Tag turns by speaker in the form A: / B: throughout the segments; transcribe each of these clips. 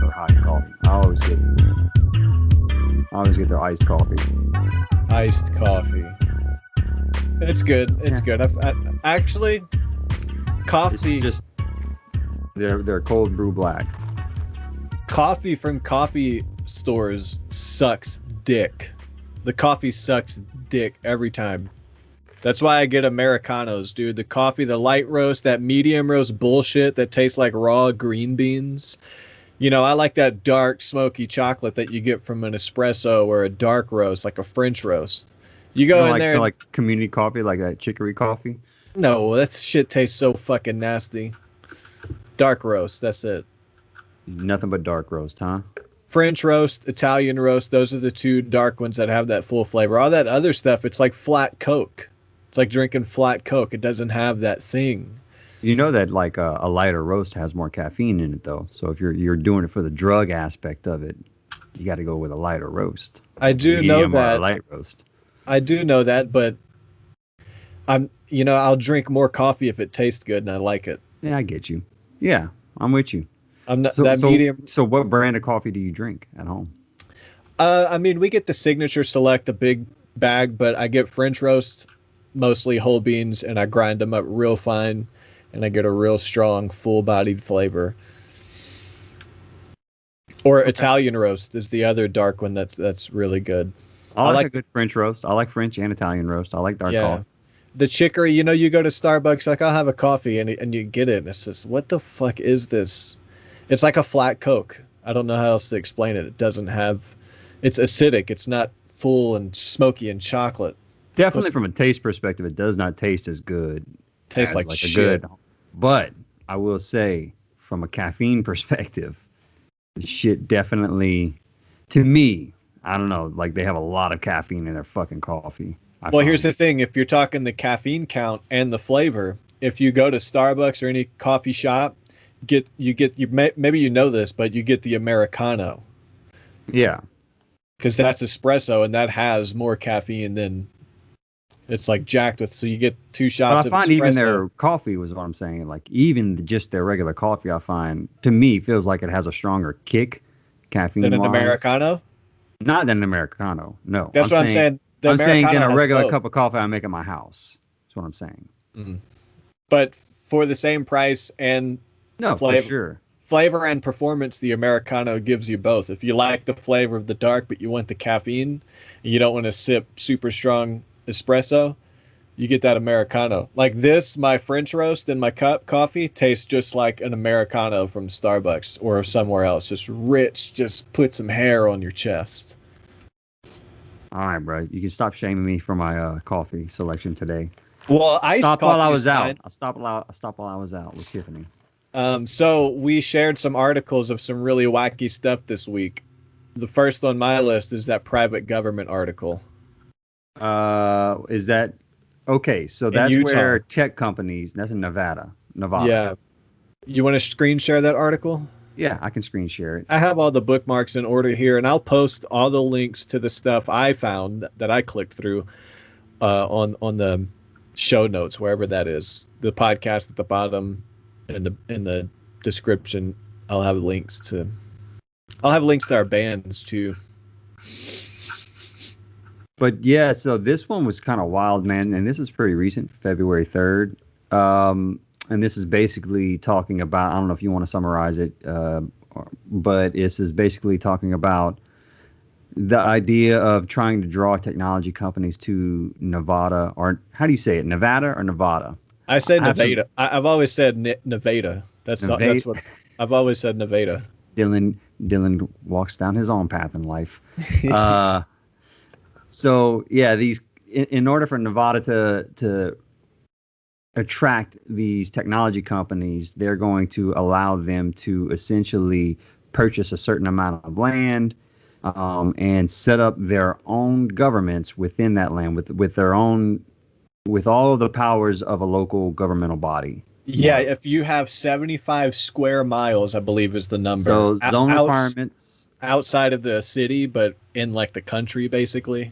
A: or hot coffee. I always get their iced coffee.
B: Iced coffee. It's good. It's good. Actually, coffee.
A: It's just they're cold brew black.
B: Coffee from coffee stores sucks dick. The coffee sucks dick every time. That's why I get Americanos, dude. The coffee, the light roast, that medium roast bullshit that tastes like raw green beans. You know, I like that dark, smoky chocolate that you get from an espresso or a dark roast, like a French roast. You go in there.
A: Like community coffee, like that chicory coffee?
B: No, that shit tastes so fucking nasty. Dark roast, that's it.
A: Nothing but dark roast, huh?
B: French roast, Italian roast, those are the two dark ones that have that full flavor. All that other stuff, it's like flat Coke. It's like drinking flat Coke. It doesn't have that thing.
A: You know that like a lighter roast has more caffeine in it, though. So if you're doing it for the drug aspect of it, you got to go with a lighter roast.
B: I do know that.
A: A light roast.
B: I do know that, but I'll drink more coffee if it tastes good and I like it.
A: Yeah, I get you. Yeah, I'm with you.
B: I'm not medium.
A: So what brand of coffee do you drink at home?
B: We get the Signature Select, a big bag, but I get French roast, mostly whole beans, and I grind them up real fine, and I get a real strong, full-bodied flavor. Or Italian roast is the other dark one that's really good.
A: I like a good French roast. I like French and Italian roast. I like dark coffee.
B: The chicory, you go to Starbucks, like, I'll have a coffee, and you get it, and it's just, what the fuck is this? It's like a flat Coke. I don't know how else to explain it. It doesn't have... It's acidic. It's not full and smoky and chocolate.
A: Definitely from a taste perspective, it does not taste as good.
B: Tastes like shit.
A: But I will say, from a caffeine perspective, the shit definitely, to me, I don't know, like they have a lot of caffeine in their fucking coffee.
B: Here's the thing. If you're talking the caffeine count and the flavor, if you go to Starbucks or any coffee shop, maybe you know this, but you get the Americano.
A: Yeah.
B: Because that's espresso, and that has more caffeine than it's like jacked with. So you get 2 shots of espresso.
A: I find even their coffee was what I'm saying. Like even just their regular coffee, I find to me feels like it has a stronger kick, caffeine.
B: Than an Americano?
A: Not than an Americano. No.
B: That's what I'm saying.
A: I'm saying than a regular cup of coffee I make at my house. That's what I'm saying.
B: Mm-hmm. But for the same price and
A: for sure.
B: Flavor and performance, the Americano gives you both. If you like the flavor of the dark, but you want the caffeine, and you don't want to sip super strong espresso, you get that Americano. Like this, my French roast and my cup coffee tastes just like an Americano from Starbucks or somewhere else. Just rich, just put some hair on your chest.
A: All right, bro. You can stop shaming me for my coffee selection today.
B: Well, I stopped
A: while I was out. I stopped while I was out with Tiffany.
B: So we shared some articles of some really wacky stuff this week. The first on my list is that private government article.
A: Is that okay? So that's where tech companies. That's in Nevada.
B: Yeah. You want to screen share that article?
A: Yeah, I can screen share it.
B: I have all the bookmarks in order here, and I'll post all the links to the stuff I found that I clicked through on the show notes, wherever that is. The podcast at the bottom. In the description, I'll have links to our bands too.
A: But yeah, so this one was kind of wild, man, and this is pretty recent, February 3rd. And this is basically talking about, I don't know if you want to summarize it, but this is basically talking about the idea of trying to draw technology companies to Nevada, or how do you say it, Nevada or Nevada?
B: I say Nevada. I've always said Nevada. That's what I've always said. Nevada.
A: Dylan walks down his own path in life. So yeah, in order for Nevada to attract these technology companies, they're going to allow them to essentially purchase a certain amount of land and set up their own governments within that land with their own. With all of the powers of a local governmental body.
B: Yeah, if you have 75 square miles, I believe is the number.
A: So zone requirements.
B: Outside of the city, but in like the country, basically.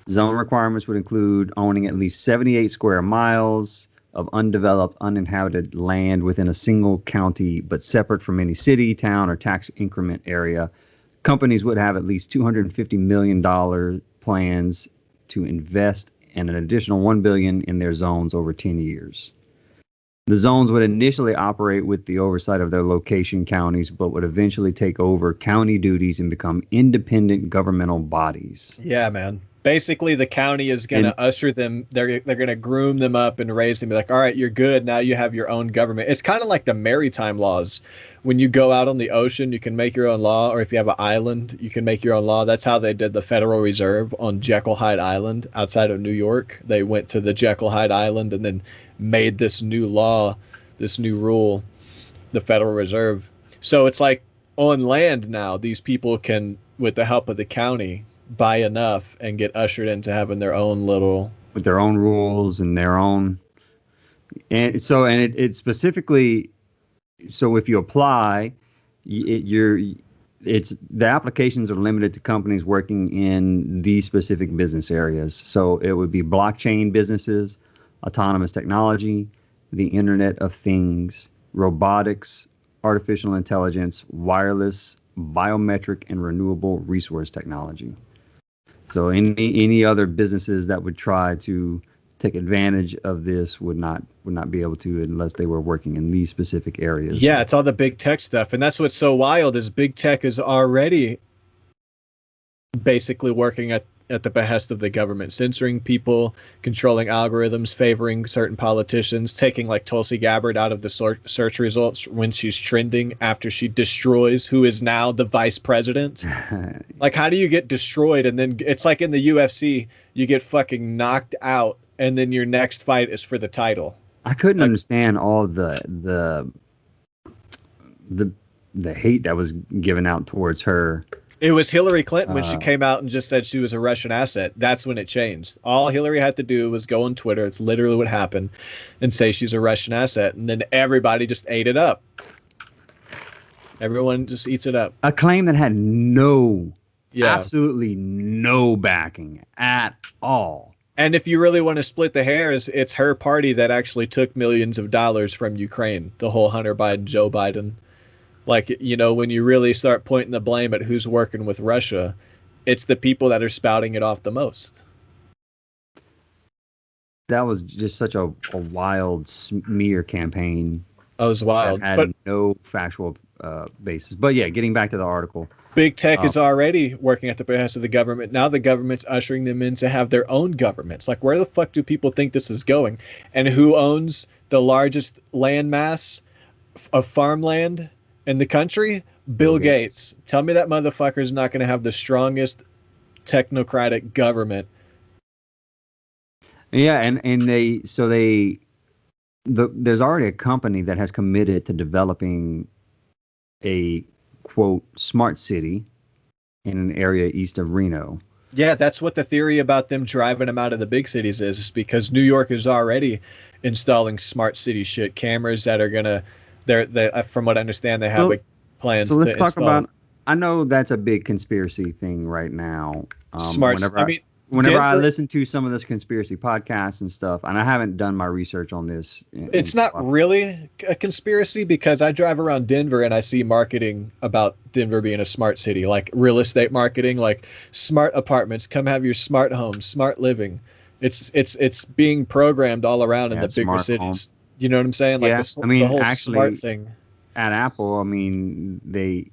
A: Zone requirements would include owning at least 78 square miles, of undeveloped, uninhabited land within a single county, but separate from any city, town, or tax increment area. Companies would have at least $250 million plans to invest and an additional $1 billion in their zones over 10 years. The zones would initially operate with the oversight of their location counties, but would eventually take over county duties and become independent governmental bodies.
B: Yeah, man. Basically, the county is going to usher them. They're going to groom them up and raise them. Be like, all right, you're good. Now you have your own government. It's kind of like the maritime laws. When you go out on the ocean, you can make your own law. Or if you have an island, you can make your own law. That's how they did the Federal Reserve on Jekyll Hyde Island outside of New York. They went to the Jekyll Hyde Island and then made this new law, this new rule, the Federal Reserve. So it's like on land now, these people can, with the help of the county, buy enough and get ushered into having their own little,
A: with their own rules and their own, and so, and it specifically, so if you apply, it's the applications are limited to companies working in these specific business areas. So it would be blockchain businesses, autonomous technology, the Internet of Things, robotics, artificial intelligence, wireless, biometric, and renewable resource technology. So any other businesses that would try to take advantage of this would not be able to unless they were working in these specific areas.
B: Yeah, it's all the big tech stuff. And that's what's so wild is big tech is already basically working at the behest of the government, censoring people, controlling algorithms, favoring certain politicians, taking like Tulsi Gabbard out of the search results when she's trending after she destroys who is now the vice president. Like, how do you get destroyed? And then it's like in the UFC, you get fucking knocked out and then your next fight is for the title.
A: I couldn't understand all the hate that was given out towards her.
B: It was Hillary Clinton when she came out and just said she was a Russian asset. That's when it changed. All Hillary had to do was go on Twitter. It's literally what happened, and say she's a Russian asset. And then everybody just ate it up. Everyone just eats it up.
A: A claim that had absolutely no backing at all.
B: And if you really want to split the hairs, it's her party that actually took millions of dollars from Ukraine. The whole Hunter Biden, Joe Biden. Like, you know, when you really start pointing the blame at who's working with Russia, it's the people that are spouting it off the most.
A: That was just such a wild smear campaign.
B: That was wild.
A: That had no factual basis. But yeah, getting back to the article.
B: Big tech is already working at the behest of the government. Now the government's ushering them in to have their own governments. Like, where the fuck do people think this is going? And who owns the largest land mass of farmland in the country? Bill Gates. Tell me that motherfucker's not going to have the strongest technocratic government.
A: Yeah, and there's already a company that has committed to developing a quote smart city in an area east of Reno.
B: Yeah, that's what the theory about them driving them out of the big cities is because New York is already installing smart city shit, cameras that are gonna. They from what I understand, they have plans.
A: So let's
B: to
A: talk
B: install.
A: about. I know that's a big conspiracy thing right now.
B: Smart.
A: Whenever I listen to some of this conspiracy podcasts and stuff, and I haven't done my research on this.
B: It's not really a conspiracy because I drive around Denver and I see marketing about Denver being a smart city, like real estate marketing, like smart apartments, come have your smart home, smart living. It's being programmed all around in the bigger cities. Home. You know what I'm saying? Like the whole actually, smart thing.
A: At Apple, I mean,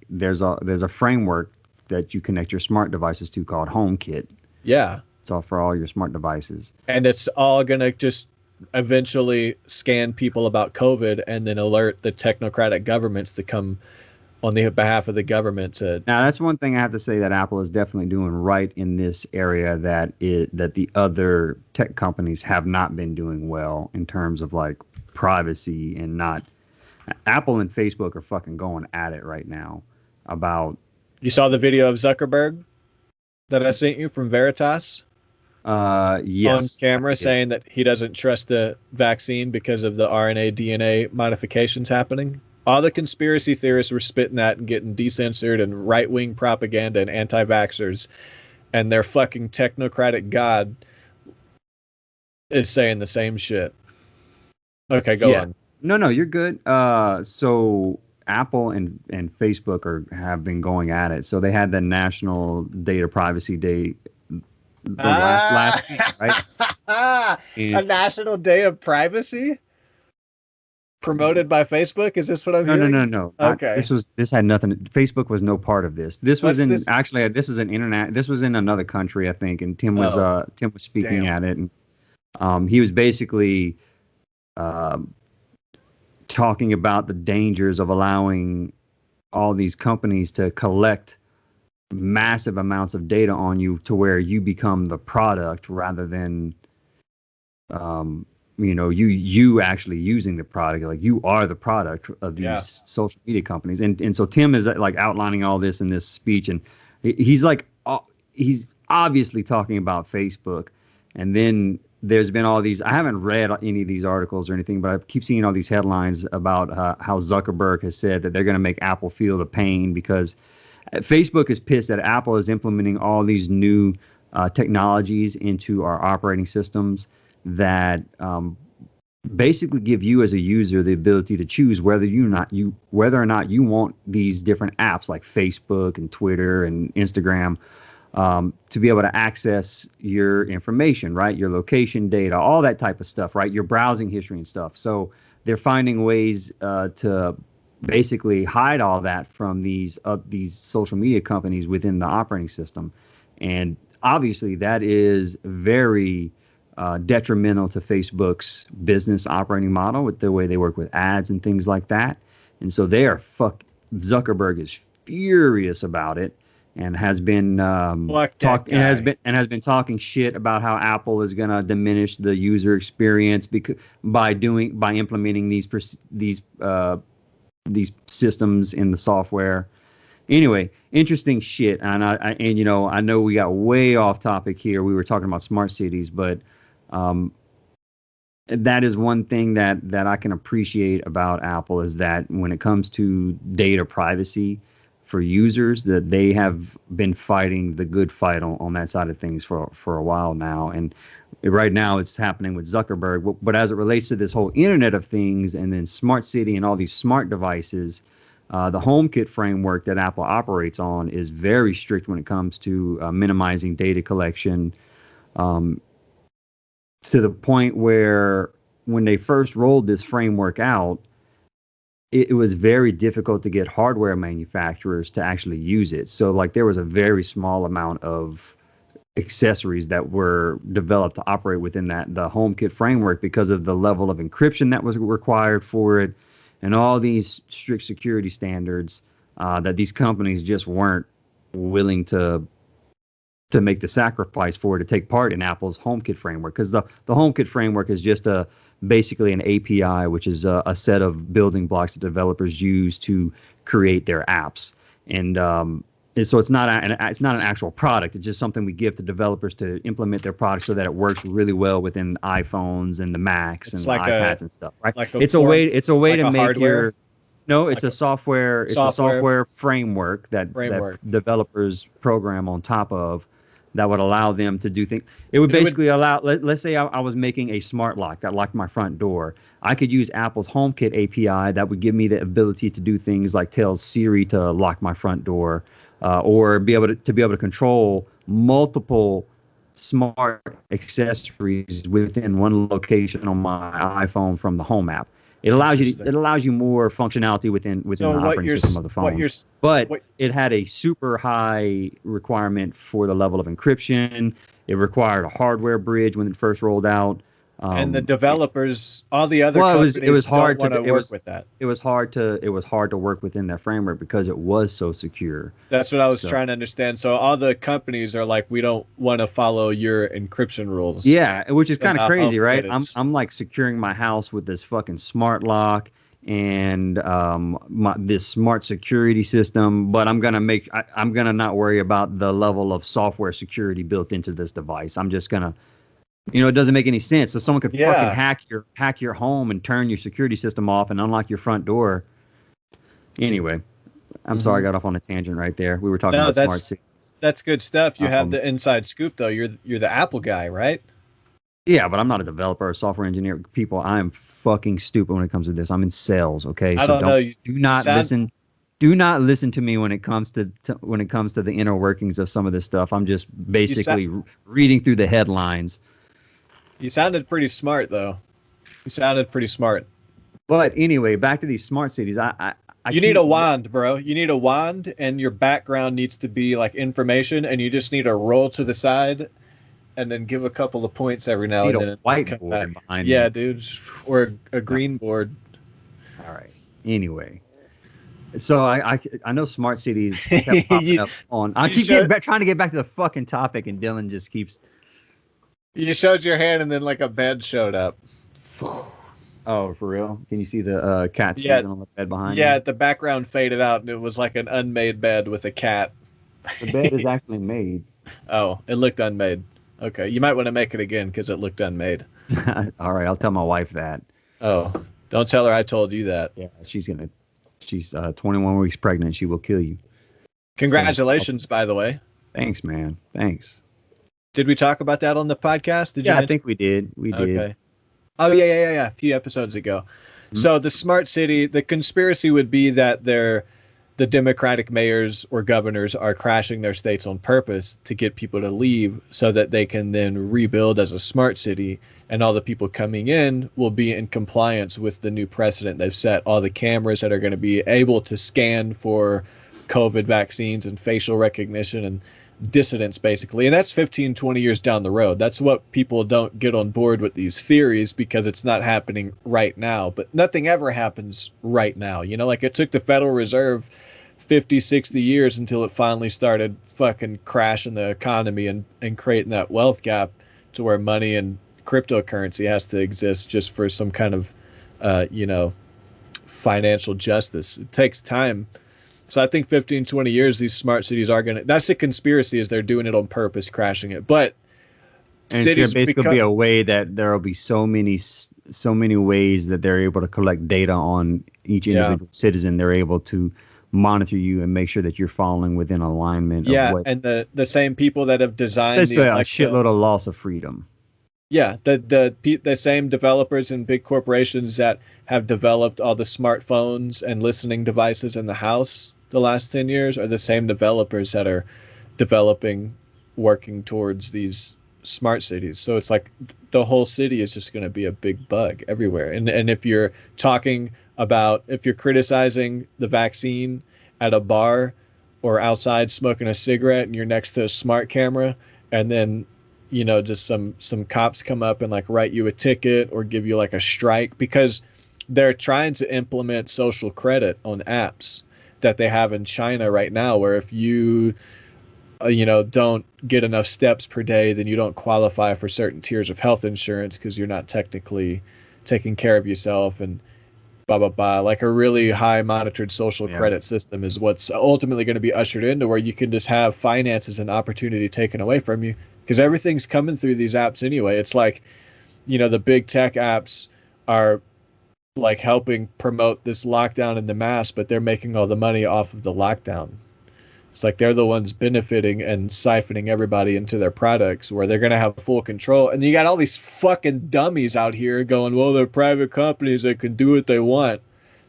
A: there's a framework that you connect your smart devices to called HomeKit.
B: Yeah.
A: It's all for all your smart devices.
B: And it's all going to just eventually scan people about COVID and then alert the technocratic governments to come on the behalf of the government to.
A: Now, that's one thing I have to say that Apple is definitely doing right in this area that the other tech companies have not been doing well in terms of like privacy and not. Apple and Facebook are fucking going at it right now about.
B: You saw the video of Zuckerberg that I sent you from Veritas?
A: Yes.
B: On camera saying that he doesn't trust the vaccine because of the RNA, DNA modifications happening. All the conspiracy theorists were spitting that and getting decensored and right-wing propaganda and anti-vaxxers. And their fucking technocratic god is saying the same shit. Okay, go on.
A: No, you're good. So Apple and Facebook have been going at it. So they had the National Data Privacy Day the last week, right?
B: A
A: And
B: National Day of Privacy promoted by Facebook. Is this what I'm hearing?
A: no.
B: Okay.
A: This had nothing. Facebook was no part of this. This was
B: What's
A: in
B: this?
A: actually this is an internet. This was in another country, I think. And
B: Oh,
A: Tim was speaking
B: damn.
A: at it, and he was basically um talking about the dangers of allowing all these companies to collect massive amounts of data on you to where you become the product rather than um, you actually using the product. Like you are the product of
B: Yeah.
A: these social media companies. And so Tim is like outlining all this in this speech, and he's like he's obviously talking about Facebook. And then there's been all these, I haven't read any of these articles or anything, but I keep seeing all these headlines about how Zuckerberg has said that they're going to make Apple feel the pain because Facebook is pissed that Apple is implementing all these new technologies into our operating systems that basically give you as a user the ability to choose whether or not you want these different apps like Facebook and Twitter and Instagram to be able to access your information, right? Your location data, all that type of stuff, right? Your browsing history and stuff. So they're finding ways to basically hide all that from these social media companies within the operating system, and obviously that is very detrimental to Facebook's business operating model with the way they work with ads and things like that. And so Zuckerberg is furious about it and has been
B: Fuck that guy.
A: has been talking shit about how Apple is going to diminish the user experience because by implementing these systems in the software. Anyway, interesting shit. I know we got way off topic here. We were talking about smart cities, but um, that is one thing that I can appreciate about Apple is that when it comes to data privacy for users, that they have been fighting the good fight on that side of things for a while now. And right now it's happening with Zuckerberg. But as it relates to this whole Internet of Things and then smart city and all these smart devices, the HomeKit framework that Apple operates on is very strict when it comes to minimizing data collection. Um, to the point where when they first rolled this framework out, it was very difficult to get hardware manufacturers to actually use it. So like there was a very small amount of accessories that were developed to operate within the HomeKit framework because of the level of encryption that was required for it and all these strict security standards that these companies just weren't willing to make the sacrifice for to take part in Apple's HomeKit framework because the HomeKit framework is just basically an API, which is a set of building blocks that developers use to create their apps. And so it's not an actual product. It's just something we give to developers to implement their product so that it works really well within iPhones and the Macs and
B: It's
A: the
B: like
A: iPads and stuff. Right?
B: like a
A: It's a
B: form
A: way
B: like
A: to
B: a
A: make
B: hardware,
A: your no. It's
B: like
A: a software. It's a
B: software
A: software framework that
B: framework.
A: developers program on top of that would allow them to do things. It would
B: And it would
A: basically allow. Let's say I was making a smart lock that locked my front door. I could use Apple's HomeKit API that would give me the ability to do things like tell Siri to lock my front door, or be able to control multiple smart accessories within one location on my iPhone from the Home app.
B: interesting.
A: It allows you more functionality within
B: So
A: the operating system of the phones. But
B: what
A: it had a super high requirement for the level of encryption. It required a hardware bridge when it first rolled out.
B: and the
A: It,
B: developers, all the other
A: well, it
B: companies
A: was
B: don't
A: hard
B: want to
A: to
B: work with that.
A: it was hard to work within that framework because it was so secure.
B: That's what I was
A: So
B: trying to understand. So all the companies are like, we don't want to follow your encryption rules.
A: yeah, which is
B: So
A: kind of
B: now
A: crazy, right?
B: HomeKit is
A: I'm like securing my house with this fucking smart lock and this smart security system, but I'm gonna not worry about the level of software security built into this device. I'm just gonna, it doesn't make any sense. So someone could fucking
B: yeah.
A: hack your home and turn your security system off and unlock your front door. Anyway, I'm sorry I
B: Hmm.
A: got off on a tangent right there. We were talking
B: No,
A: about smart cities.
B: that's good stuff. You have
A: Um,
B: the inside scoop though. You're the Apple guy, right?
A: Yeah, but I'm not a developer or software engineer. People, I am fucking stupid when it comes to this. I'm in sales, okay?
B: I
A: So
B: don't know.
A: don't
B: You,
A: do
B: you
A: not
B: sound
A: listen. Do not listen to me when it comes when it comes to the inner workings of some of this stuff. I'm just
B: you sound
A: basically reading through the headlines.
B: you sounded pretty smart though. You sounded pretty smart.
A: But anyway, back to these smart cities. I
B: You need a
A: keep
B: wand, bro. You need a wand, and your background needs to be like information, and you just need to roll to the side and then give a couple of points every now
A: need
B: and
A: a
B: then and just come back.
A: whiteboard behind
B: Yeah,
A: me.
B: dude. Or a
A: No,
B: green board.
A: all right. Anyway, so I know smart cities kept popping
B: you,
A: up on. I
B: you
A: keep
B: showed
A: trying to get back to the fucking topic, and Dylan just keeps.
B: you showed your hand, and then like a bed showed up.
A: Oh, for real? Can you see the cat
B: Yeah,
A: sleeping on the bed behind
B: yeah.
A: me?
B: The background faded out, and it was like an unmade bed with a cat.
A: The bed is actually made.
B: Oh, it looked unmade. Okay, you might want to make it again because it looked unmade.
A: All right, I'll tell my wife that.
B: Oh, don't tell her I told you that.
A: Yeah, she's 21 weeks pregnant. She will kill you. So,
B: Congratulations, by the way.
A: thanks, man. Thanks.
B: Did we talk about that on the podcast? Did you
A: Yeah, I
B: mention?
A: think we did. We did.
B: Okay. Oh yeah. A few episodes ago.
A: Mhm.
B: So the smart city, the conspiracy would be that the Democratic mayors or governors are crashing their states on purpose to get people to leave so that they can then rebuild as a smart city, and all the people coming in will be in compliance with the new precedent they've set. All the cameras that are going to be able to scan for COVID vaccines and facial recognition and dissidents, basically. And that's 15, 20 years down the road. That's what people don't get on board with these theories, because it's not happening right now. But nothing ever happens right now. You know, like it took the Federal Reserve 50, 60 years until it finally started fucking crashing the economy and creating that wealth gap to where money and cryptocurrency has to exist just for some kind of, financial justice. It takes time. So I think 15, 20 years, these smart cities are going to, that's the conspiracy, is they're doing it on purpose, crashing it. But
A: And it's going
B: cities
A: to basically
B: become,
A: be a way that there will be so many ways that they're able to collect data on each
B: yeah,
A: individual citizen. They're able to monitor you and make sure that you're following within alignment of
B: yeah.
A: what.
B: And the same people that have designed the
A: Basically, a
B: Alexa,
A: shitload of loss of freedom.
B: yeah, the same developers and big corporations that have developed all the smartphones and listening devices in the house the last 10 years are the same developers that are developing, working towards these smart cities. So it's like the whole city is just going to be a big bug everywhere. And if you're talking about, if you're criticizing the vaccine at a bar or outside smoking a cigarette and you're next to a smart camera, and then just some cops come up and like write you a ticket or give you like a strike because they're trying to implement social credit on apps that they have in China right now, where if you don't get enough steps per day, then you don't qualify for certain tiers of health insurance because you're not technically taking care of yourself, and blah blah blah. Like a really high monitored social
A: Yeah.
B: credit system is what's ultimately going to be ushered into, where you can just have finances and opportunity taken away from you because everything's coming through these apps anyway. It's like, the big tech apps are like helping promote this lockdown in the mass, but they're making all the money off of the lockdown. It's like they're the ones benefiting and siphoning everybody into their products, where they're going to have full control. And you got all these fucking dummies out here going, well, they're private companies that can do what they want.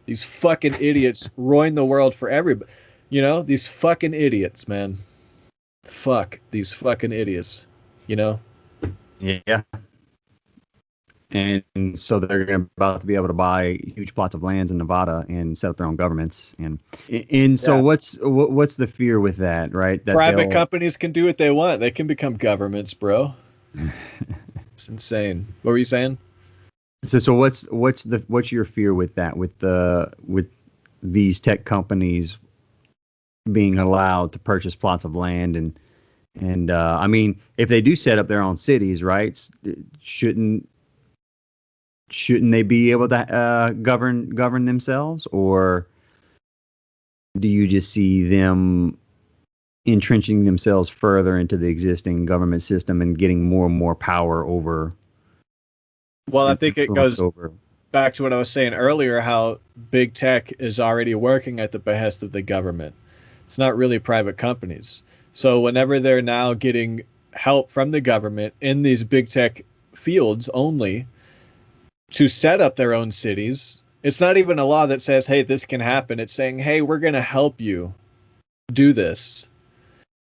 B: These fucking idiots ruin the world for everybody. These fucking idiots, man. Fuck these fucking idiots.
A: Yeah. And so they're about to be able to buy huge plots of lands in Nevada and set up their own governments. And so
B: Yeah.
A: what's the fear with that, right? That
B: Private companies can do what they want. They can become governments, bro. It's insane. What were you saying?
A: So what's your fear with that, with these tech companies being allowed to purchase plots of land and I mean, if they do set up their own cities, right? Shouldn't they be able to govern themselves, or do you just see them entrenching themselves further into the existing government system and getting more and more power over?
B: Well, I think it
A: influence
B: goes
A: over.
B: back to what I was saying earlier, how big tech is already working at the behest of the government. It's not really private companies. So whenever they're now getting help from the government in these big tech fields only to set up their own cities. It's not even a law that says, hey, this can happen. It's saying, hey, we're going to help you do this.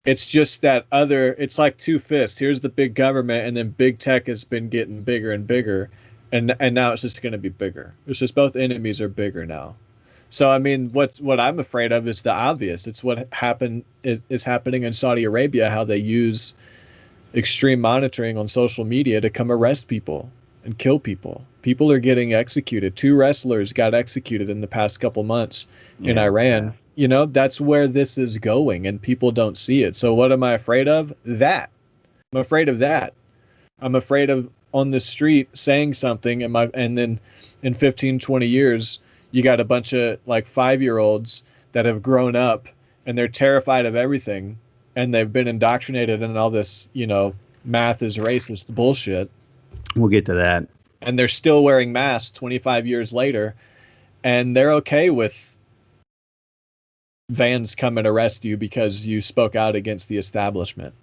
B: It's just that it's like two fists. Here's the big government, and then big tech has been getting bigger and bigger. And now it's just going to be bigger. It's just both enemies are bigger now. So, I mean, what I'm afraid of is the obvious. It's what is happening in Saudi Arabia, how they use extreme monitoring on social media to come arrest people and kill people. People are getting executed. 2 wrestlers got executed in the past couple months in Iran. You know, that's where this is going, and people don't see it. So what am I afraid of? That. I'm afraid of that. I'm afraid of on the street saying something, and then in 15, 20 years, you got a bunch of like 5-year-olds that have grown up and they're terrified of everything, and they've been indoctrinated in all this, you know, math is racist bullshit.
A: We'll get to that.
B: And they're still wearing masks 25 years later, and they're okay with vans come and arrest you because you spoke out against the establishment.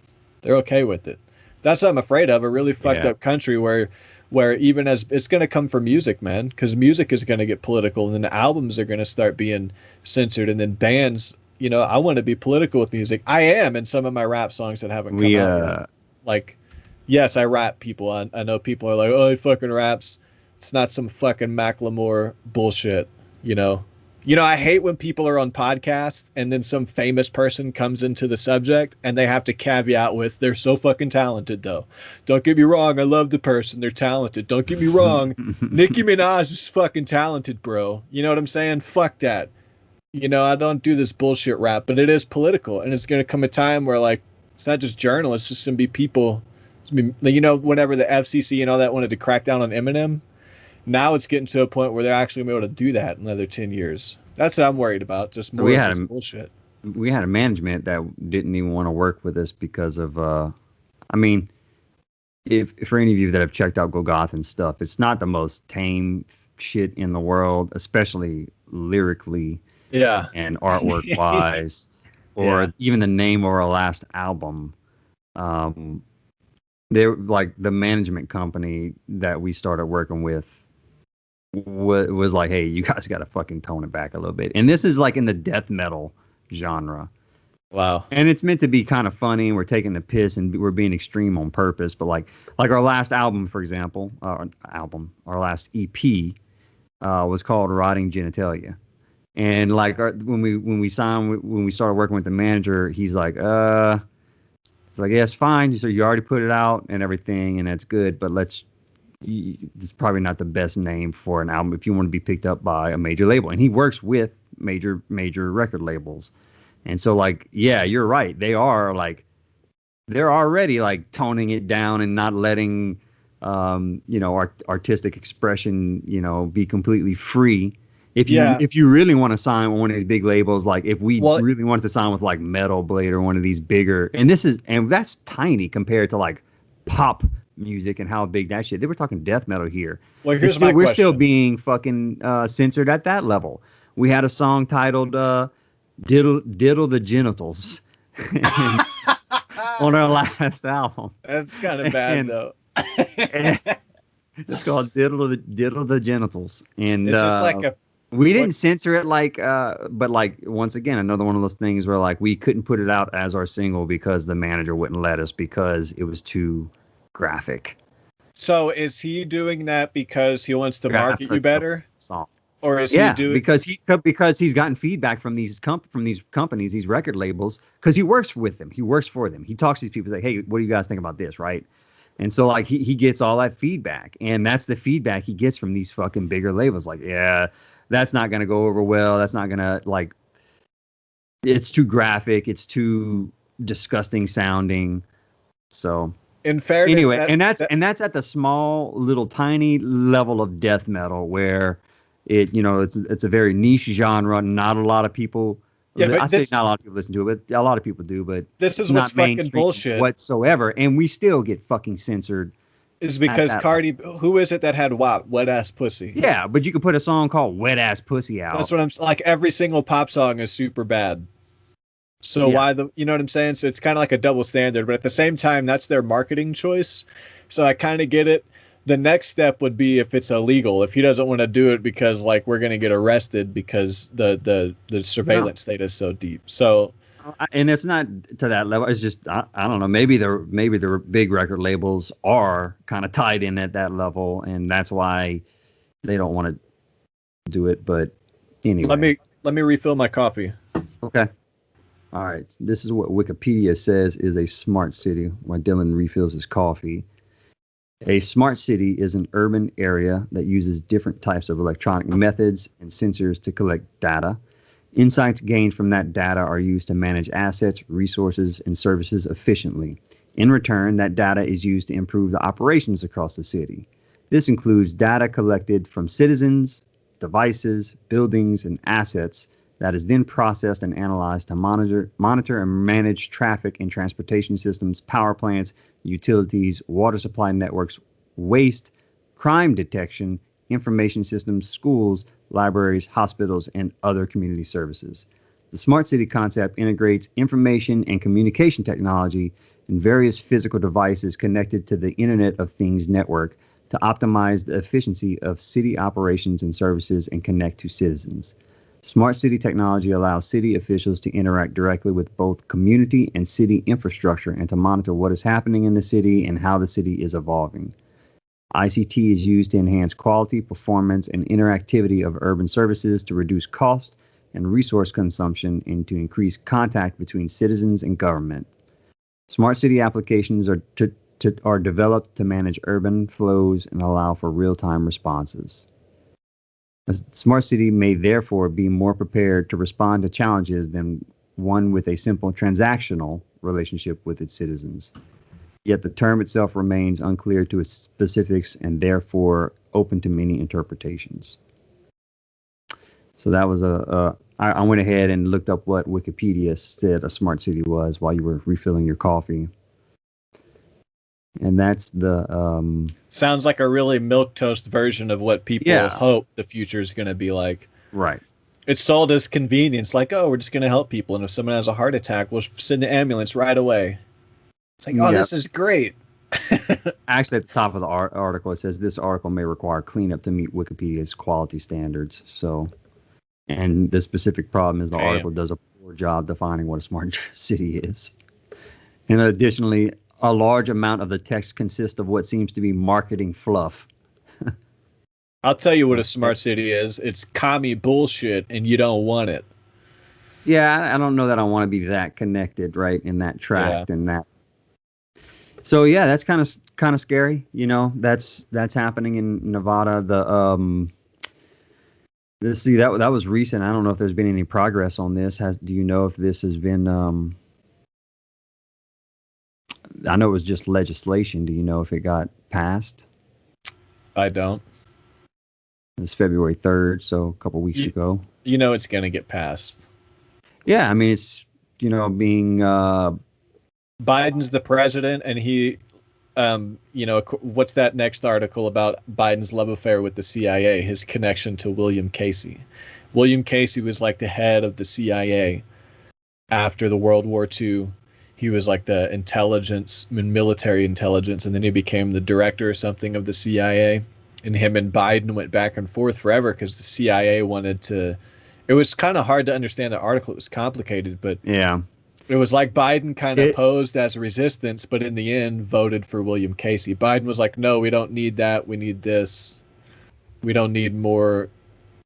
B: They're okay with it. That's what I'm afraid of, a really fucked up country where even as it's going to come from music, man, because music is going to get political, and then albums are going to start being censored, and then bands, you know, I want to be political with music. I am in some of my rap songs that haven't come out yet. Like, yes, I rap people. I know people are like, oh, he fucking raps. It's not some fucking Macklemore bullshit, you know. You know, I hate when people are on podcasts and then some famous person comes into the subject and they have to caveat with, they're so fucking talented, though. Don't get me wrong. I love the person. They're talented. Don't get me wrong. Nicki Minaj is fucking talented, bro. You know what I'm saying? Fuck that. You know, I don't do this bullshit rap, but it is political. And it's going to come a time where, like, it's not just journalists. It's going to be people. You know, whenever the FCC and all that wanted to crack down on Eminem, now it's getting to a point where they're actually going to be able to do that in another 10 years. That's what I'm worried about. Just more of this bullshit.
A: We had a management that didn't even want to work with us because of, I mean, if for any of you that have checked out Golgoth and stuff, it's not the most tame shit in the world, especially lyrically and artwork wise, or even the name of our last album. They're like the management company that we started working with was like, hey, you guys got to fucking tone it back a little bit. And this is like in the death metal genre.
B: Wow.
A: And it's meant to be kind of funny, and we're taking the piss and we're being extreme on purpose. But like our last album, for example, our last EP was called Rotting Genitalia. And like when we started working with the manager, he's like, it's like, yeah, it's fine. So you already put it out and everything, and that's good. But it's probably not the best name for an album if you want to be picked up by a major label. And he works with major record labels. And so, like, yeah, you're right. They're already like toning it down and not letting, artistic expression, be completely free. If you really want to sign one of these big labels, like if we really wanted to sign with like Metal Blade or one of these bigger, and that's tiny compared to like pop music and how big that shit. They were talking death metal here.
B: Well, here's my question.
A: We're still being fucking censored at that level. We had a song titled Diddle the Genitals on our last album.
B: That's kind of bad, though.
A: It's called Diddle the Genitals. And
B: it's just like
A: we didn't censor it but like, once again, another one of those things where like we couldn't put it out as our single because the manager wouldn't let us because it was too graphic.
B: So is he doing that because he wants to market you better?
A: Song.
B: Or is he doing
A: because he's gotten feedback from these companies, these record labels, because he works with them. He works for them. He talks to these people like, hey, what do you guys think about this, right? And so like he gets all that feedback, and that's the feedback he gets from these fucking bigger labels. Like, yeah, that's not gonna go over well. That's not gonna, like, it's too graphic. It's too disgusting sounding. So
B: in fairness,
A: anyway, and that's at the small little tiny level of death metal where it's a very niche genre. Not a lot of people. I say not a lot of people listen to it, but a lot of people do. But
B: this is what's fucking bullshit
A: whatsoever, and we still get fucking censored.
B: Is because Cardi, who is it that had WAP, Wet Ass Pussy?
A: Yeah, but you could put a song called Wet Ass Pussy out.
B: That's what I'm like. Every single pop song is super bad. So why you know what I'm saying? So it's kind of like a double standard, but at the same time, that's their marketing choice. So I kind of get it. the next step would be if it's illegal. If he doesn't want to do it because like we're going to get arrested because the surveillance state is so deep. So
A: and it's not to that level. It's just I don't know. Maybe the big record labels are kind of tied in at that level, and that's why they don't want to do it. But anyway,
B: let me refill my coffee.
A: Okay. All right. This is what Wikipedia says is a smart city. While Dylan refills his coffee. A smart city is an urban area that uses different types of electronic methods and sensors to collect data. Insights gained from that data are used to manage assets, resources, and services efficiently. In return, that data is used to improve the operations across the city. This includes data collected from citizens, devices, buildings, and assets that is then processed and analyzed to monitor and manage traffic in transportation systems, power plants, utilities, water supply networks, waste, crime detection, information systems, schools, libraries, hospitals, and other community services. The smart city concept integrates information and communication technology in various physical devices connected to the Internet of Things network to optimize the efficiency of city operations and services and connect to citizens. Smart city technology allows city officials to interact directly with both community and city infrastructure and to monitor what is happening in the city and how the city is evolving. ICT is used to enhance quality, performance, and interactivity of urban services to reduce cost and resource consumption and to increase contact between citizens and government. Smart city applications are developed to manage urban flows and allow for real-time responses. A smart city may therefore be more prepared to respond to challenges than one with a simple transactional relationship with its citizens. Yet the term itself remains unclear to its specifics and therefore open to many interpretations. So that was I went ahead and looked up what Wikipedia said a smart city was while you were refilling your coffee. And that's the
B: sounds like a really milquetoast version of what people hope the future is going to be like.
A: Right.
B: It's sold as convenience, like, oh, we're just going to help people, and if someone has a heart attack, we'll send the ambulance right away. It's like, oh, this is great.
A: Actually, at the top of the article, it says this article may require cleanup to meet Wikipedia's quality standards. So, and the specific problem is the article does a poor job defining what a smart city is. And additionally, a large amount of the text consists of what seems to be marketing fluff.
B: I'll tell you what a smart city is. It's commie bullshit, and you don't want it.
A: Yeah, I don't know that I want to be that connected, right, in that tract and that. So yeah, that's kind of scary. You know, that's happening in Nevada. Let's see, that was recent. I don't know if there's been any progress on this. Do you know if this has been? I know it was just legislation. Do you know if it got passed?
B: I don't.
A: It's February 3rd, so a couple weeks ago.
B: You know it's going to get passed.
A: Yeah, I mean, it's, being...
B: Biden's the president, and he, what's that next article about Biden's love affair with the CIA, his connection to William Casey. William Casey was like the head of the CIA after the World War II. He was like the intelligence, military intelligence, and then he became the director or something of the CIA. And him and Biden went back and forth forever because the CIA wanted to... It was kind of hard to understand the article. It was complicated, but
A: yeah,
B: it was like Biden kind of posed as resistance, but in the end voted for William Casey. Biden was like, no, we don't need that. We need this. We don't need more...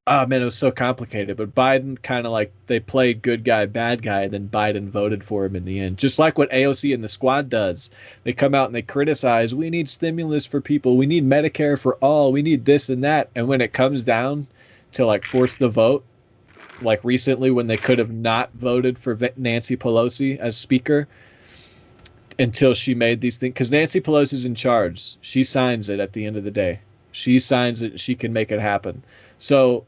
B: Oh, man, it was so complicated. But Biden kind of like, they played good guy, bad guy, and then Biden voted for him in the end. Just like what AOC and the squad does. They come out and they criticize, we need stimulus for people. We need Medicare for all. We need this and that. And when it comes down to like force the vote, like recently when they could have not voted for Nancy Pelosi as speaker until she made these things. Because Nancy Pelosi's in charge. She signs it at the end of the day. She signs it. She can make it happen. So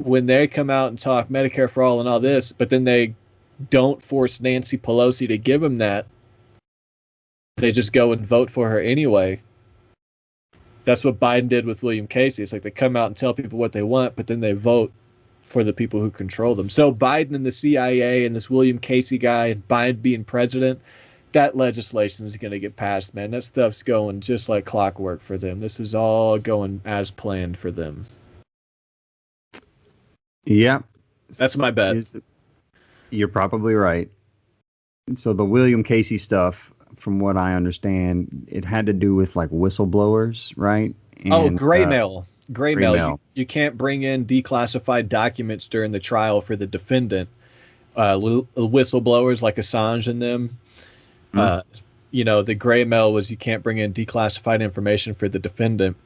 B: when they come out and talk Medicare for all and all this, but then they don't force Nancy Pelosi to give them that, they just go and vote for her anyway. That's what Biden did with William Casey. It's like they come out and tell people what they want, but then they vote for the people who control them. So Biden and the CIA and this William Casey guy and Biden being president, that legislation is going to get passed, man. That stuff's going just like clockwork for them. This is all going as planned for them.
A: Yeah.
B: That's my bet.
A: You're probably right. So the William Casey stuff, from what I understand, it had to do with like whistleblowers, right? And,
B: gray mail. Gray mail.
A: mail.
B: You can't bring in declassified documents during the trial for the defendant. Whistleblowers like Assange and them. The gray mail was you can't bring in declassified information for the defendant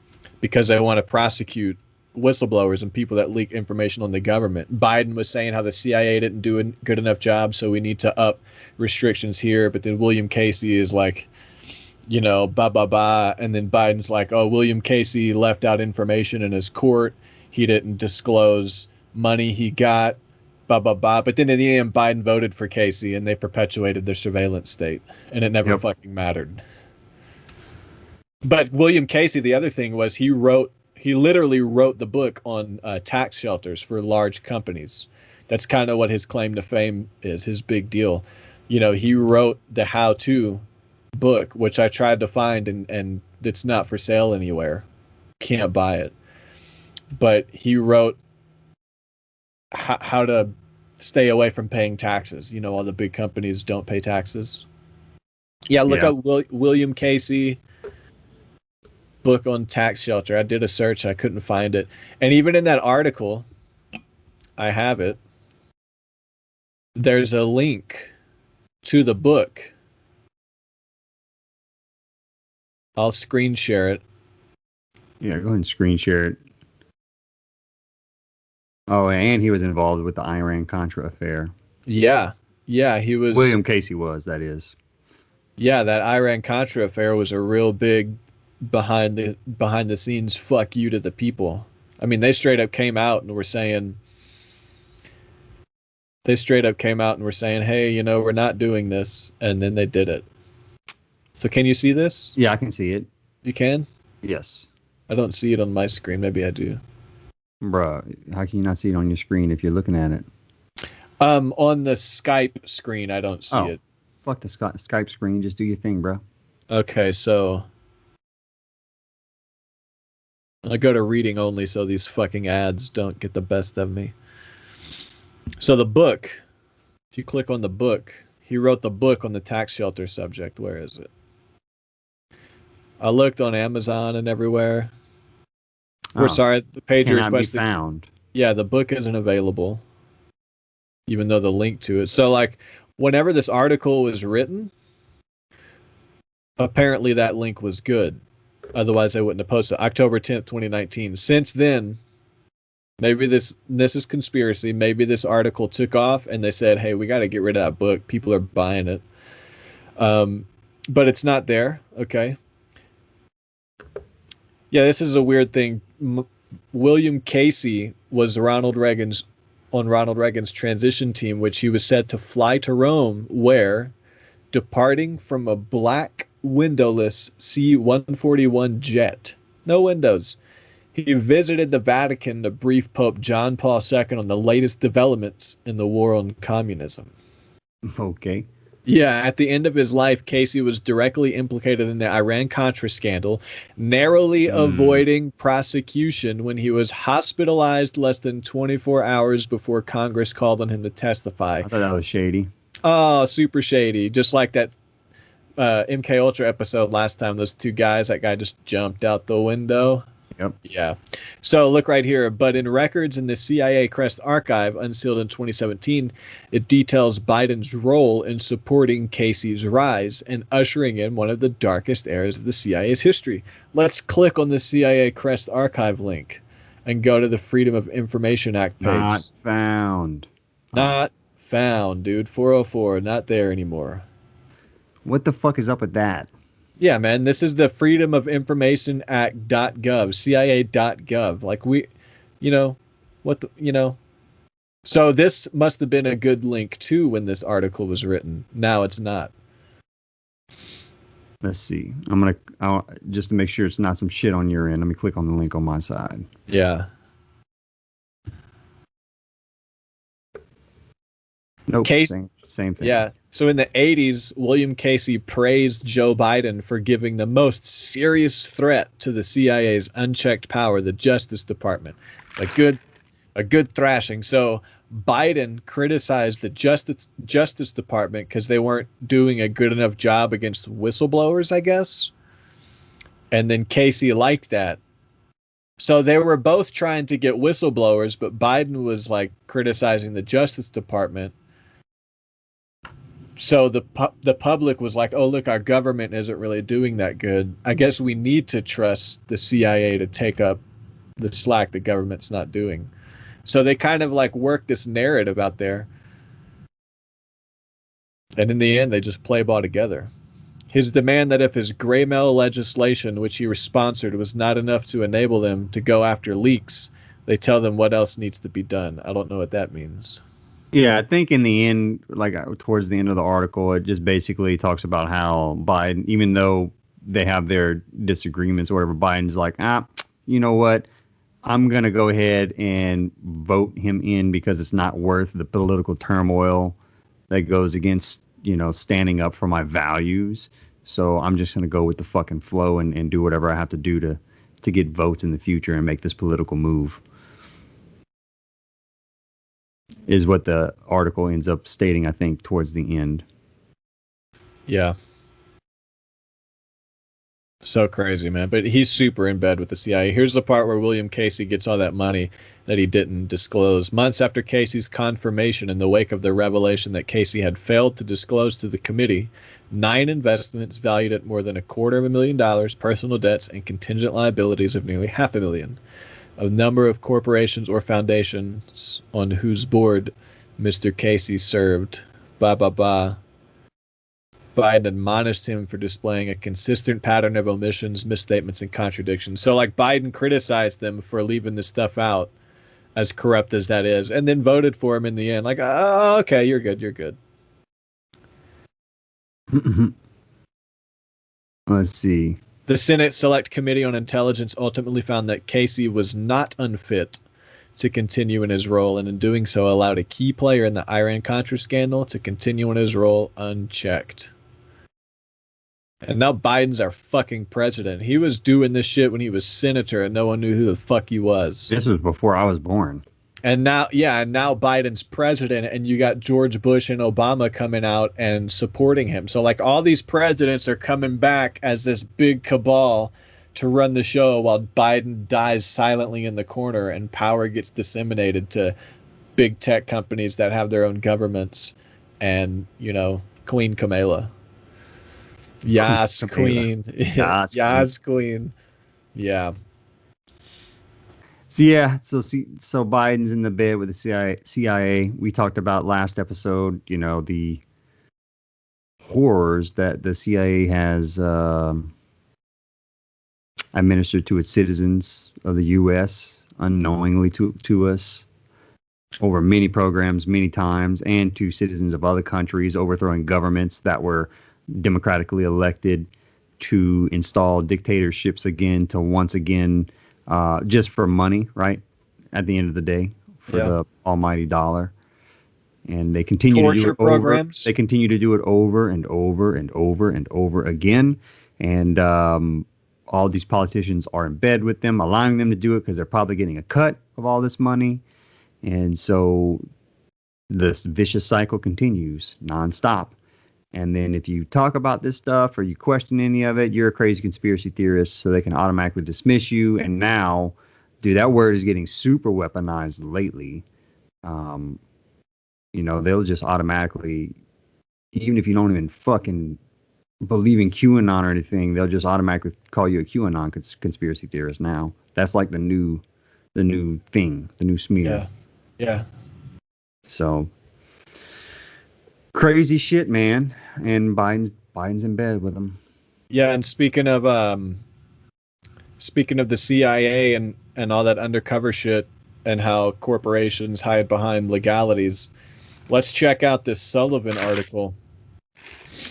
B: because they want to prosecute whistleblowers and people that leak information on the government. Biden was saying how the CIA didn't do a good enough job, so we need to up restrictions here. But then William Casey is like, and then Biden's like, oh, William Casey left out information in his court. He didn't disclose money he got, But then in the end, Biden voted for Casey, and they perpetuated their surveillance state, and it never fucking mattered. But William Casey, the other thing was he literally wrote the book on tax shelters for large companies. That's kind of what his claim to fame is, his big deal. He wrote the how-to book, which I tried to find, and it's not for sale anywhere. Can't buy it. But he wrote how to stay away from paying taxes. All the big companies don't pay taxes. Yeah, look up William Casey book on tax shelter. I did a search. I couldn't find it. And even in that article, I have it. There's a link to the book. I'll screen share it.
A: Yeah, go ahead and screen share it. Oh, and he was involved with the Iran-Contra affair. Yeah,
B: he was.
A: William Casey was, that is.
B: Yeah, that Iran-Contra affair was a real big behind the scenes fuck you to the people. I mean, they straight up came out and were saying, hey, we're not doing this, and then they did it. So can you see this?
A: Yeah, I can see it.
B: You can?
A: Yes.
B: I don't see it on my screen. Maybe I do.
A: Bruh, how can you not see it on your screen if you're looking at it?
B: On the Skype screen, I don't see it.
A: Fuck the Skype screen. Just do your thing, bro.
B: Okay, so I go to reading only so these fucking ads don't get the best of me. So the book, if you click on the book, he wrote the book on the tax shelter subject. Where is it? I looked on Amazon and everywhere. We're sorry, the page requested.
A: Be found.
B: Yeah, the book isn't available, even though the link to it. So, like, whenever this article was written, apparently that link was good. Otherwise, they wouldn't have posted it. October 10th, 2019. Since then, maybe this is conspiracy. Maybe this article took off and they said, hey, we got to get rid of that book. People are buying it. But it's not there. Okay. Yeah, this is a weird thing. William Casey was Ronald Reagan's transition team, which he was said to fly to Rome, where, departing from a black windowless C-141 jet, no windows, he visited the Vatican to brief Pope John Paul II on the latest developments in the war on communism.
A: Okay.
B: Yeah, at the end of his life, Casey was directly implicated in the Iran-Contra scandal, narrowly avoiding prosecution when he was hospitalized less than 24 hours before Congress called on him to testify.
A: I thought that was shady.
B: Oh, super shady. Just like that MK Ultra episode last time, those two guys, that guy just jumped out the window.
A: Yep.
B: Yeah. So look right here. But in records in the CIA Crest archive, unsealed in 2017, it details Biden's role in supporting Casey's rise and ushering in one of the darkest eras of the CIA's history. Let's click on the CIA Crest archive link and go to the Freedom of Information Act page.
A: Not found.
B: Not found, dude. 404. Not there anymore.
A: What the fuck is up with that?
B: Yeah, man, this is the Freedom of Information Act.gov, CIA.gov. Like So this must have been a good link too when this article was written. Now it's not.
A: Let's see. Just to make sure it's not some shit on your end. Let me click on the link on my side.
B: Yeah.
A: Nope. Same thing.
B: Yeah. So in the 80s, William Casey praised Joe Biden for giving the most serious threat to the CIA's unchecked power, the Justice Department. A good thrashing. So Biden criticized the Justice Department because they weren't doing a good enough job against whistleblowers, I guess. And then Casey liked that. So they were both trying to get whistleblowers, but Biden was like criticizing the Justice Department. So the public was like, oh, look, our government isn't really doing that good. I guess we need to trust the CIA to take up the slack the government's not doing. So they kind of like work this narrative out there. And in the end, they just play ball together. His demand that if his gray mail legislation, which he sponsored, was not enough to enable them to go after leaks, they tell them what else needs to be done. I don't know what that means.
A: Yeah, I think in the end, like towards the end of the article, it just basically talks about how Biden, even though they have their disagreements or whatever, Biden's like, you know what? I'm going to go ahead and vote him in because it's not worth the political turmoil that goes against, standing up for my values. So I'm just going to go with the fucking flow and do whatever I have to do to get votes in the future and make this political move. Is what the article ends up stating, I think, towards the end.
B: Yeah. So crazy, man. But he's super in bed with the CIA. Here's the part where William Casey gets all that money that he didn't disclose. Months after Casey's confirmation, in the wake of the revelation that Casey had failed to disclose to the committee 9 investments valued at more than $250,000, personal debts, and contingent liabilities of nearly $500,000. A number of corporations or foundations on whose board Mr. Casey served. Biden admonished him for displaying a consistent pattern of omissions, misstatements, and contradictions. So, like, Biden criticized them for leaving this stuff out, as corrupt as that is, and then voted for him in the end. Like, oh, okay, you're good.
A: Let's see.
B: The Senate Select Committee on Intelligence ultimately found that Casey was not unfit to continue in his role, and in doing so allowed a key player in the Iran-Contra scandal to continue in his role unchecked. And now Biden's our fucking president. He was doing this shit when he was senator and no one knew who the fuck he was.
A: This was before I was born.
B: And now Biden's president, and you got George Bush and Obama coming out and supporting him. So like all these presidents are coming back as this big cabal to run the show while Biden dies silently in the corner and power gets disseminated to big tech companies that have their own governments and, Queen Kamala. Yes, Queen. Yes, Queen. Yeah.
A: So Biden's in the bed with the CIA. We talked about last episode, the horrors that the CIA has administered to its citizens of the U.S. unknowingly to us over many programs, many times, and to citizens of other countries, overthrowing governments that were democratically elected to install dictatorships again, to once again, just for money, right? At the end of the day, for the almighty dollar. And they continue to do it programs. They continue to do it over and over and over and over again. And all these politicians are in bed with them, allowing them to do it because they're probably getting a cut of all this money. And so this vicious cycle continues nonstop. And then if you talk about this stuff or you question any of it, you're a crazy conspiracy theorist, so they can automatically dismiss you. And now, dude, that word is getting super weaponized lately. They'll just automatically, even if you don't even fucking believe in QAnon or anything, they'll just automatically call you a QAnon conspiracy theorist now. That's like the new thing, the new smear.
B: Yeah.
A: So crazy shit, man. And Biden's in bed with them.
B: Yeah, and speaking of the CIA and all that undercover shit and how corporations hide behind legalities, let's check out this Sullivan article.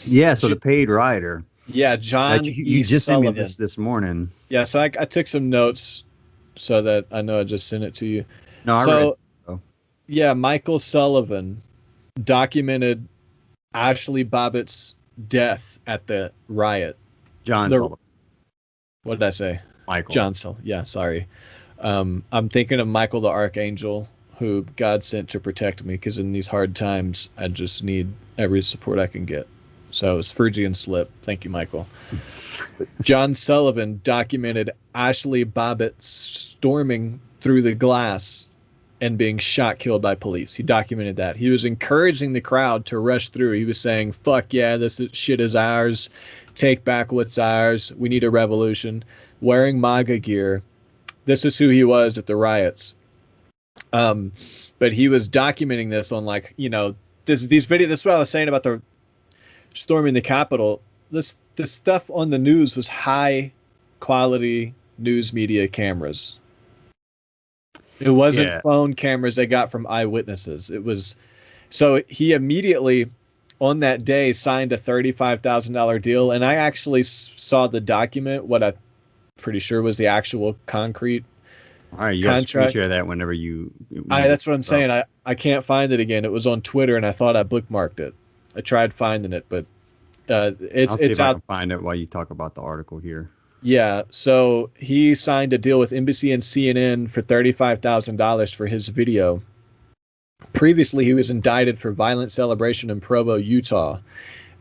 A: Yeah, so the paid writer.
B: Yeah, John.
A: You just sent me this morning.
B: Yeah, so I took some notes so that I know I just sent it to you.
A: No, I read. Oh.
B: Yeah, Michael Sullivan documented Ashley Bobbitt's death at the riot.
A: John
B: The
A: Sullivan.
B: What did I say?
A: Michael.
B: John Sullivan. Yeah, sorry. I'm thinking of Michael the Archangel, who God sent to protect me, because in these hard times, I just need every support I can get. So it's Phrygian slip. Thank you, Michael. John Sullivan documented Ashley Bobbitt storming through the glass and being shot, killed by police. He documented that. He was encouraging the crowd to rush through. He was saying, fuck yeah, shit is ours. Take back what's ours. We need a revolution. Wearing MAGA gear. This is who he was at the riots. But he was documenting this on, like, you know, these videos. This is what I was saying about the storming the Capitol. This stuff on the news was high quality news media cameras. It wasn't phone cameras they got from eyewitnesses. It was, so he immediately on that day signed a $35,000 deal. And I actually saw the document, what I'm pretty sure was the actual concrete
A: all right, you
B: contract.
A: share that whenever you.
B: That's what I'm saying. I can't find it again. It was on Twitter, and I thought I bookmarked it. I tried finding it, but
A: I'll see if
B: out.
A: I can find it while you talk about the article here.
B: Yeah, so he signed a deal with NBC and CNN for $35,000 for his video. Previously, he was indicted for violent celebration in Provo, Utah.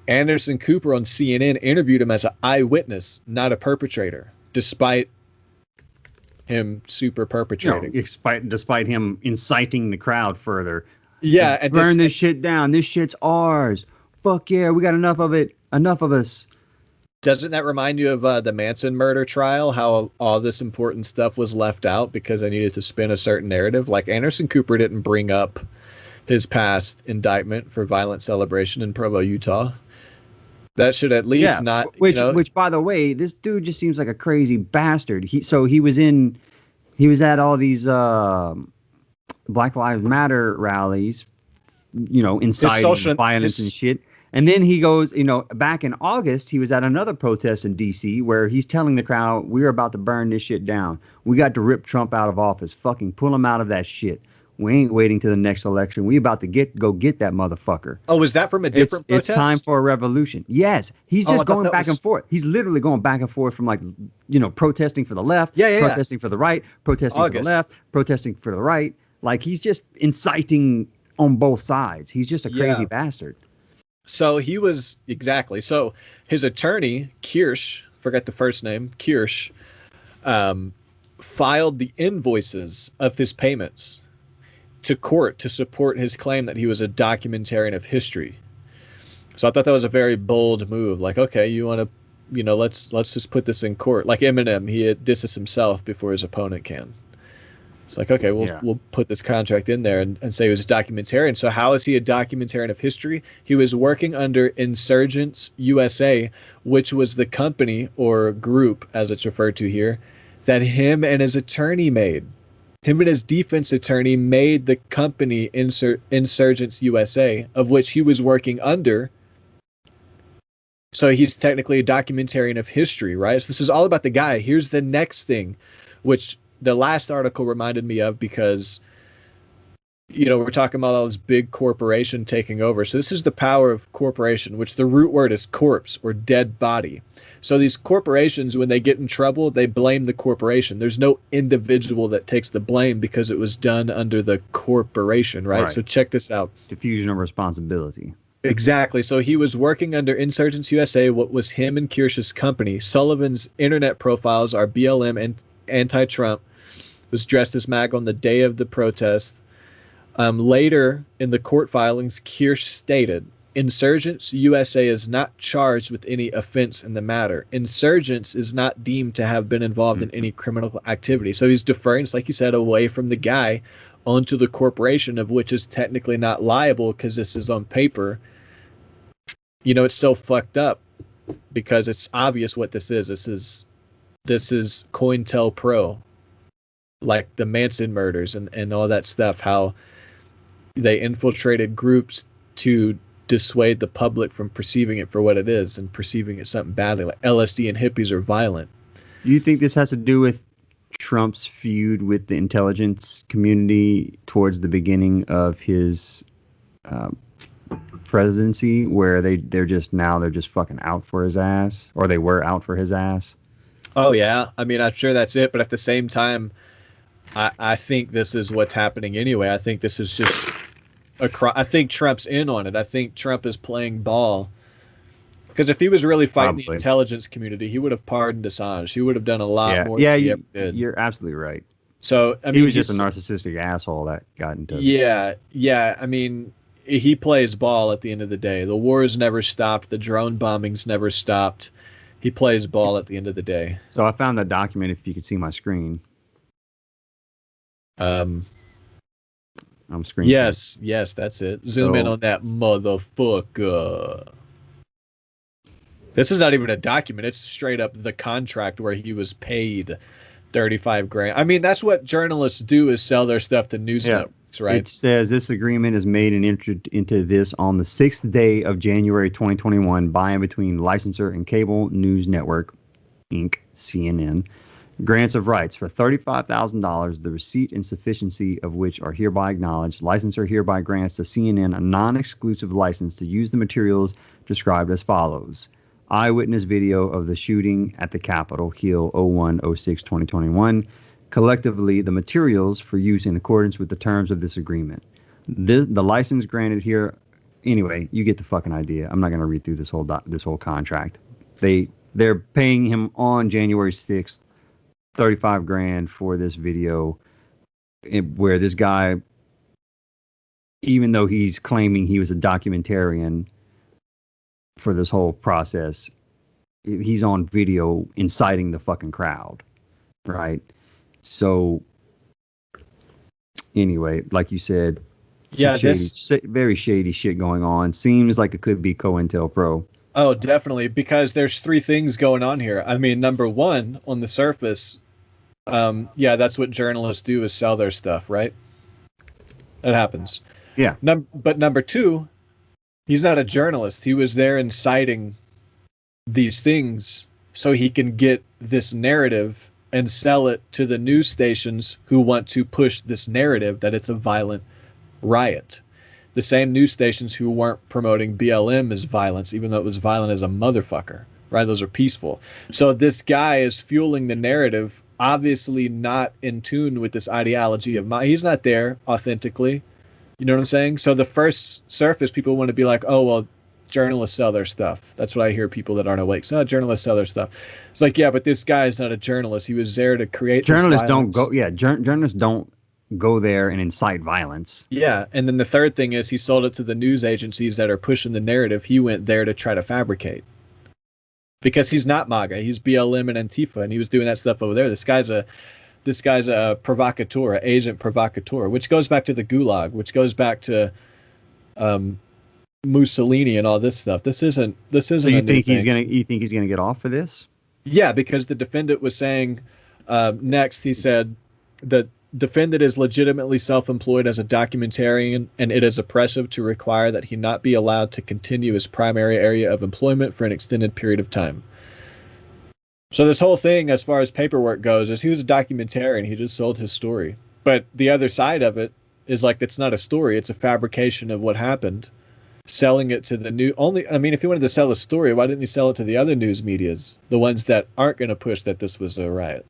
B: Anderson Cooper on CNN interviewed him as an eyewitness, not a perpetrator, despite him super perpetrating.
A: Despite him inciting the crowd further.
B: Yeah, and
A: burn this shit down. This shit's ours. Fuck yeah, we got enough of it. Enough of us.
B: Doesn't that remind you of the Manson murder trial? How all this important stuff was left out because they needed to spin a certain narrative? Like, Anderson Cooper didn't bring up his past indictment for violent celebration in Provo, Utah. That should at least not.
A: Which, by the way, this dude just seems like a crazy bastard. He was at all these Black Lives Matter rallies, you know, inciting violence and shit. And then he goes, you know, back in August, he was at another protest in D.C. where he's telling the crowd, we're about to burn this shit down. We got to rip Trump out of office. Fucking pull him out of that shit. We ain't waiting to the next election. We about to go get that motherfucker.
B: Oh, was that from a different protest?
A: It's time for a revolution. Yes. He's just going back and forth. He's literally going back and forth from, like, you know, protesting for the left, protesting for the right, protesting for the left, protesting for the right. Like, he's just inciting on both sides. He's just a crazy bastard.
B: So he was, exactly. So his attorney, Kirsch, forget the first name, Kirsch, filed the invoices of his payments to court to support his claim that he was a documentarian of history. So I thought that was a very bold move. Like, okay, you want to, you know, let's just put this in court. Like Eminem, he disses himself before his opponent can. It's like, okay, we'll put this contract in there and say he was a documentarian. So how is he a documentarian of history? He was working under Insurgents USA, which was the company or group, as it's referred to here, that him and his attorney made. Him and his defense attorney made the company Insurgents USA, of which he was working under. So he's technically a documentarian of history, right? So this is all about the guy. Here's the next thing, which the last article reminded me of because, you know, we're talking about all this big corporation taking over. So this is the power of corporation, which the root word is corpse or dead body. So these corporations, when they get in trouble, they blame the corporation. There's no individual that takes the blame because it was done under the corporation, right? So check this out.
A: Diffusion of responsibility.
B: Exactly. So he was working under Insurgents USA, what was him and Kirsch's company. Sullivan's internet profiles are BLM and anti-Trump, was dressed as MAGA on the day of the protest. Later in the court filings, Kirsch stated, Insurgents USA is not charged with any offense in the matter. Insurgents is not deemed to have been involved in any criminal activity. So he's deferring, like you said, away from the guy onto the corporation, of which is technically not liable because this is on paper. You know, it's so fucked up because it's obvious what this is. This is COINTELPRO, like the Manson murders and all that stuff, how they infiltrated groups to dissuade the public from perceiving it for what it is and perceiving it something badly, like LSD and hippies are violent.
A: Do you think this has to do with Trump's feud with the intelligence community towards the beginning of his presidency where they're just fucking out for his ass, or they were out for his ass.
B: Oh yeah, I mean, I'm sure that's it, but at the same time, I think this is what's happening anyway. I think this is just I think Trump's in on it. I think Trump is playing ball. Because if he was really fighting the intelligence community, he would have pardoned Assange. He would have done a lot more than he ever did.
A: You're absolutely right.
B: So I mean,
A: he was just a narcissistic asshole that got into.
B: Yeah. I mean, he plays ball at the end of the day. The wars never stopped. The drone bombings never stopped. He plays ball at the end of the day.
A: So I found that document. If you could see my screen. I'm screen.
B: Yes, that's it. Zoom in on that motherfucker. This is not even a document. It's straight up the contract where he was paid $35,000. I mean, that's what journalists do, is sell their stuff to news networks, right?
A: It says this agreement is made and entered into this on the 6th day of January 2021 by and between licensor and cable news network, Inc., CNN, grants of rights for $35,000, the receipt and sufficiency of which are hereby acknowledged. Licensor hereby grants to CNN a non-exclusive license to use the materials described as follows. Eyewitness video of the shooting at the Capitol Hill 01/06/2021. Collectively, the materials for use in accordance with the terms of this agreement. The license granted here. Anyway, you get the fucking idea. I'm not going to read through this whole contract. They're paying him on January 6th $35,000 for this video, where this guy, even though he's claiming he was a documentarian for this whole process, he's on video inciting the fucking crowd, right? So anyway, like you said, very shady shit going on. Seems like it could be COINTELPRO.
B: Oh, definitely, because there's three things going on here. I mean, number one, on the surface, that's what journalists do, is sell their stuff, right? That happens.
A: Yeah.
B: But number two, he's not a journalist. He was there inciting these things so he can get this narrative and sell it to the news stations who want to push this narrative that it's a violent riot. The same news stations who weren't promoting BLM as violence, even though it was violent as a motherfucker, right? Those are peaceful. So this guy is fueling the narrative, obviously not in tune with this ideology of mine. He's not there authentically. You know what I'm saying? So the first surface, people want to be like, oh, well, journalists sell their stuff. That's what I hear people that aren't awake. So journalists sell their stuff. It's like, yeah, but this guy is not a journalist. He was there to create
A: journalists don't go. Yeah, journalists don't go there and incite violence.
B: Yeah, and then the third thing is he sold it to the news agencies that are pushing the narrative. He went there to try to fabricate, because he's not MAGA. He's BLM and Antifa, and he was doing that stuff over there. This guy's a provocateur, an agent provocateur, which goes back to the Gulag, which goes back to Mussolini and all this stuff. This isn't. So
A: you think he's gonna get off for this?
B: Yeah, because the defendant was saying next. He said that defendant is legitimately self-employed as a documentarian, and it is oppressive to require that he not be allowed to continue his primary area of employment for an extended period of time. So this whole thing, as far as paperwork goes, is he was a documentarian. He just sold his story. But the other side of it is like, it's not a story. It's a fabrication of what happened. Selling it to the new if he wanted to sell a story, why didn't he sell it to the other news medias? The ones that aren't going to push that this was a riot.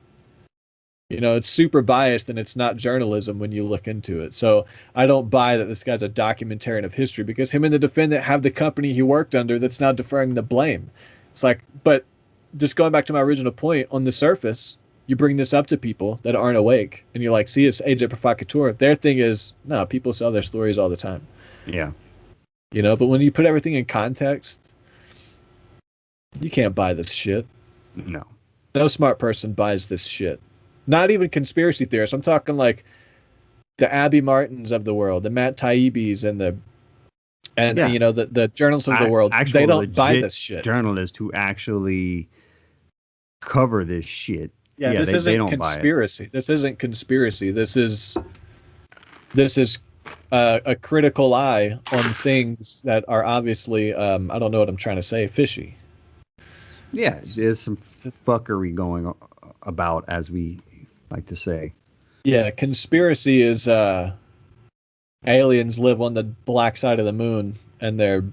B: You know, it's super biased, and it's not journalism when you look into it. So I don't buy that this guy's a documentarian of history, because him and the defendant have the company he worked under that's now deferring the blame. It's like, but just going back to my original point, on the surface, you bring this up to people that aren't awake, and you're like, see, it's agent provocateur. Their thing is, no, people sell their stories all the time.
A: Yeah.
B: You know, but when you put everything in context, you can't buy this shit.
A: No.
B: No smart person buys this shit. Not even conspiracy theorists. I'm talking like the Abby Martins of the world, the Matt Taibbis, and the journalists of the world. They don't buy this shit.
A: Journalists who actually cover this shit.
B: Yeah, this isn't conspiracy. This isn't conspiracy. This is a critical eye on things that are obviously, I don't know what I'm trying to say, fishy.
A: Yeah, there's some fuckery going about, as we like to say.
B: Yeah, conspiracy is aliens live on the black side of the moon, and they're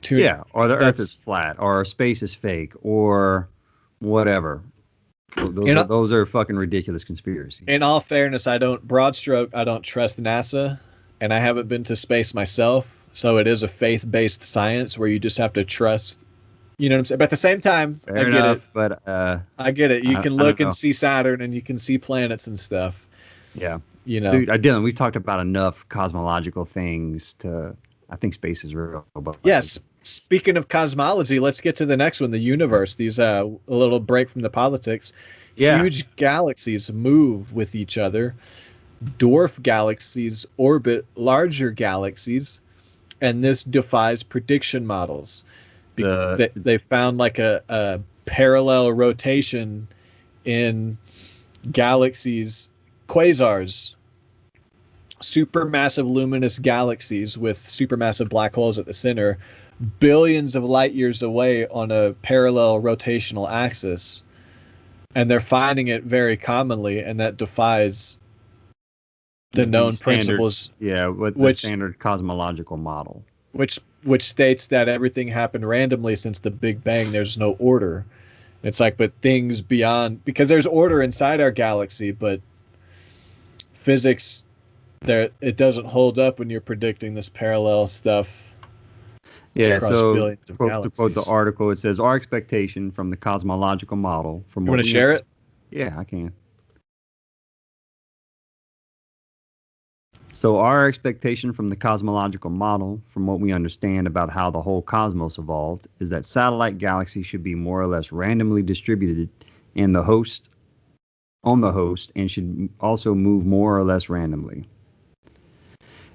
A: Yeah, or the Earth is
B: that's
A: flat, or space is fake, or whatever.
B: in,
A: Those are fucking ridiculous conspiracies.
B: in all fairness, broad stroke, I don't trust NASA, and I haven't been to space myself, so it is a faith-based science where you just have to trust. You know what I'm saying? But at the same time, I
A: Fair
B: get it.
A: enough, but
B: I get it. You can
A: I don't
B: look and
A: know.
B: see Saturn, and you can see planets and stuff.
A: Yeah,
B: You know.
A: dude, Dylan, we've talked about enough cosmological things to. I think space is real. But
B: Yes. Speaking of cosmology, let's get to the next one, the universe. These a little break from the politics.
A: yeah,
B: Huge galaxies move with each other. Dwarf galaxies orbit larger galaxies, and this defies prediction models.
A: the
B: They found like a parallel rotation in galaxies, quasars, supermassive luminous galaxies with supermassive black holes at the center, billions of light years away on a parallel rotational axis. And they're finding it very commonly, and that defies the known
A: standard,
B: principles,
A: yeah, with the
B: which
A: standard cosmological model.
B: which states that everything happened randomly since the Big Bang. There's no order. It's like, but things beyond, because there's order inside our galaxy, but physics there, it doesn't hold up when you're predicting this parallel stuff
A: Yeah,
B: across
A: so
B: billions of
A: to quote the
B: galaxies.
A: article, it says our expectation from the cosmological model from
B: You
A: what
B: want to
A: we
B: share it?
A: Yeah, I can. So our expectation from the cosmological model, from what we understand about how the whole cosmos evolved, is that satellite galaxies should be more or less randomly distributed in the host on the host and should also move more or less randomly.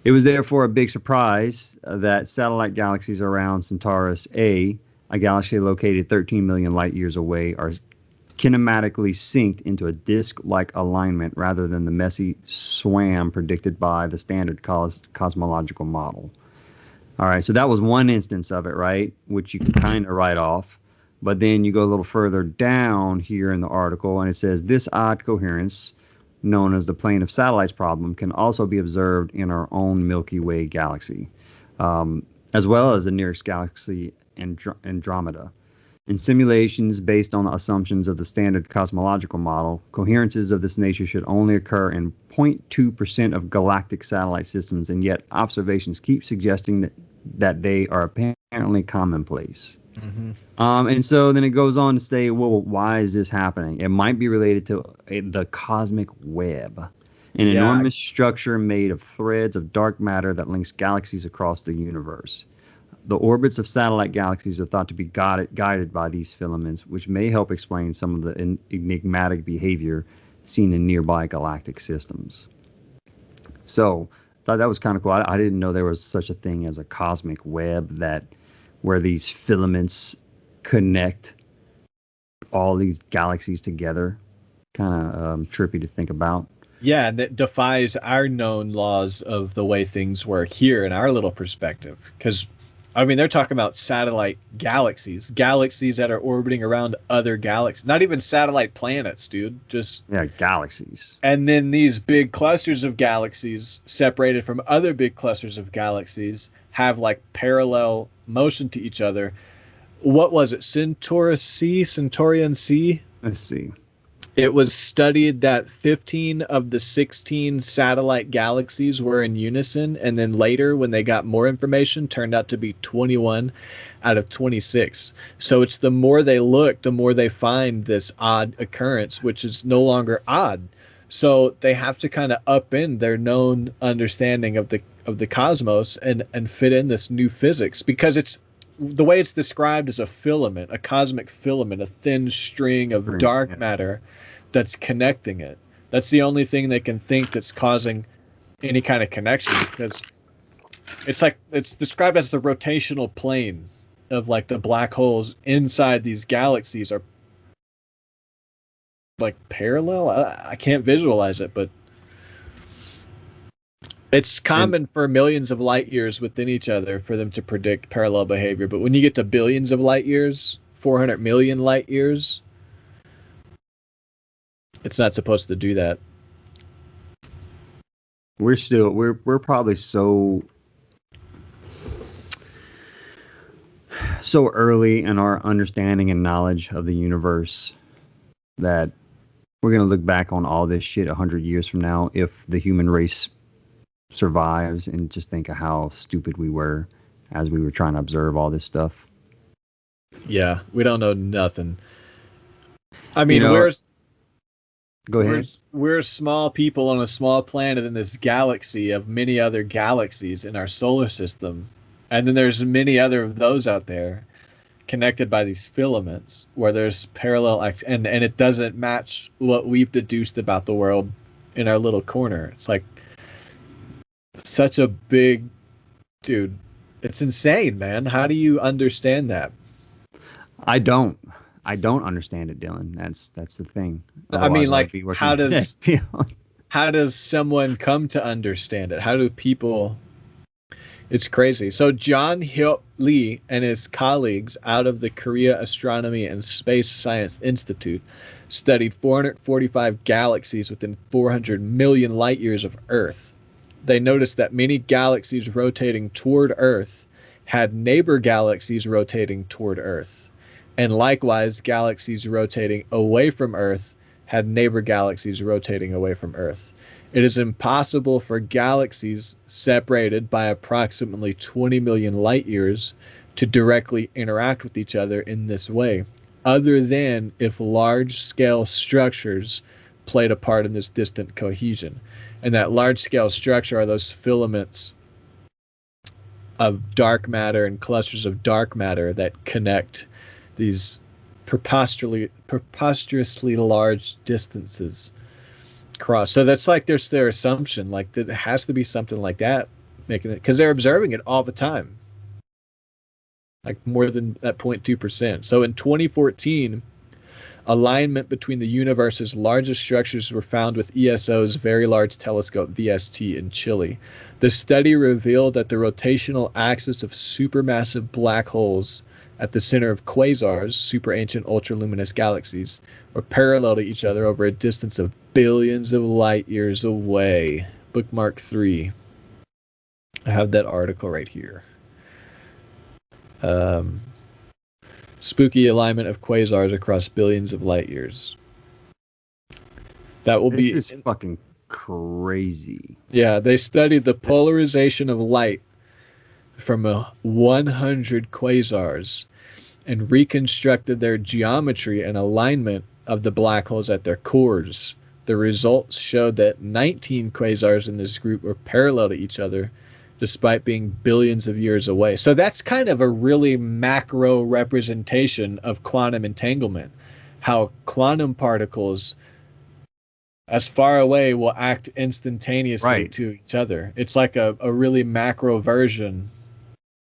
A: It was therefore a big surprise that satellite galaxies around Centaurus a galaxy located 13 million light years away, are kinematically synced into a disk-like alignment rather than the messy swam predicted by the standard cosmological model. All right, so that was one instance of it, right? Which you can kind of write off. But then you go a little further down here in the article, and it says this odd coherence, known as the plane of satellites problem, can also be observed in our own Milky Way galaxy, as well as the nearest galaxy, Andromeda. In simulations based on the assumptions of the standard cosmological model, coherences of this nature should only occur in 0.2% of galactic satellite systems, and yet observations keep suggesting that they are apparently commonplace.
B: Mm-hmm.
A: And so then it goes on to say, well, why is this happening? It might be related to the cosmic web, an enormous structure made of threads of dark matter that links galaxies across the universe. The orbits of satellite galaxies are thought to be guided by these filaments, which may help explain some of the enigmatic behavior seen in nearby galactic systems. So, thought that was kind of cool. I didn't know there was such a thing as a cosmic web where these filaments connect all these galaxies together. Kind of trippy to think about.
B: Yeah, and that defies our known laws of the way things work here in our little perspective. Because I mean, they're talking about satellite galaxies that are orbiting around other galaxies, not even satellite planets, dude. Just
A: galaxies.
B: And then these big clusters of galaxies separated from other big clusters of galaxies have like parallel motion to each other. What was it? Centaurian C?
A: Let's see.
B: It was studied that 15 of the 16 satellite galaxies were in unison, and then later, when they got more information, turned out to be 21 out of 26. So it's the more they look, the more they find this odd occurrence, which is no longer odd. So they have to kind of upend their known understanding of the cosmos and fit in this new physics, because it's the way it's described as a filament, a cosmic filament, a thin string of dark matter that's connecting it. That's the only thing they can think that's causing any kind of connection, because it's described as the rotational plane of like the black holes inside these galaxies are like parallel. I can't visualize it, but it's common for millions of light years within each other for them to predict parallel behavior. But when you get to billions of light years, 400 million light years, it's not supposed to do that.
A: We're probably so so early in our understanding and knowledge of the universe that we're going to look back on all this shit 100 years from now if the human race survives and just think of how stupid we were as we were trying to observe all this stuff.
B: Yeah, we don't know nothing. I mean,
A: Go ahead.
B: we're small people on a small planet in this galaxy of many other galaxies in our solar system. And then there's many other of those out there connected by these filaments where there's and it doesn't match what we've deduced about the world in our little corner. It's like such a big dude. It's insane, man. How do you understand that?
A: I don't understand it, Dylan. That's the thing.
B: I mean,
A: Otherwise,
B: like,
A: I'd be working
B: how
A: in the
B: does
A: field.
B: how does someone come to understand it? How do people? It's crazy. So John Hyuk Lee and his colleagues out of the Korea Astronomy and Space Science Institute studied 445 galaxies within 400 million light years of Earth. They noticed that many galaxies rotating toward Earth had neighbor galaxies rotating toward Earth. And likewise, galaxies rotating away from Earth had neighbor galaxies rotating away from Earth. It is impossible for galaxies separated by approximately 20 million light years to directly interact with each other in this way, other than if large-scale structures played a part in this distant cohesion. And that large-scale structure are those filaments of dark matter and clusters of dark matter that connect these preposterously large distances across. So that's like their assumption, like that it has to be something like that making it, because they're observing it all the time, like more than that 0.2%. So in 2014, alignment between the universe's largest structures were found with ESO's Very Large Telescope VST in Chile. The study revealed that the rotational axis of supermassive black holes at the center of quasars, super ancient ultraluminous galaxies, were parallel to each other over a distance of billions of light years away. Bookmark 3. I have that article right here. Spooky alignment of quasars across billions of light years. That will be.
A: This is fucking crazy.
B: Yeah, they studied the polarization of light from 100 quasars and reconstructed their geometry and alignment of the black holes at their cores. The results showed that 19 quasars in this group were parallel to each other despite being billions of years away. So that's kind of a really macro representation of quantum entanglement, how quantum particles as far away will act instantaneously to each other. It's like a really macro version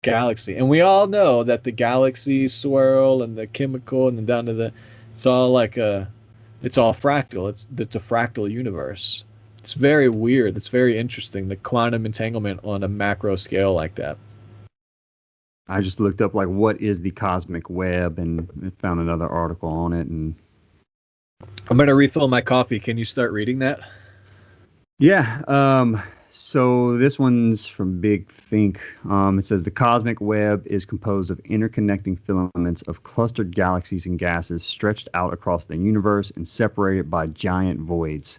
B: galaxy. And we all know that the galaxies swirl and the chemical and then down to the, it's all like it's all fractal. It's a fractal universe. It's very weird. It's very interesting, the quantum entanglement on a macro scale like that.
A: I just looked up like what is the cosmic web and found another article on it. And
B: I'm going to refill my coffee. Can you start reading that?
A: yeah. So this one's from Big Think. It says the cosmic web is composed of interconnecting filaments of clustered galaxies and gases stretched out across the universe and separated by giant voids.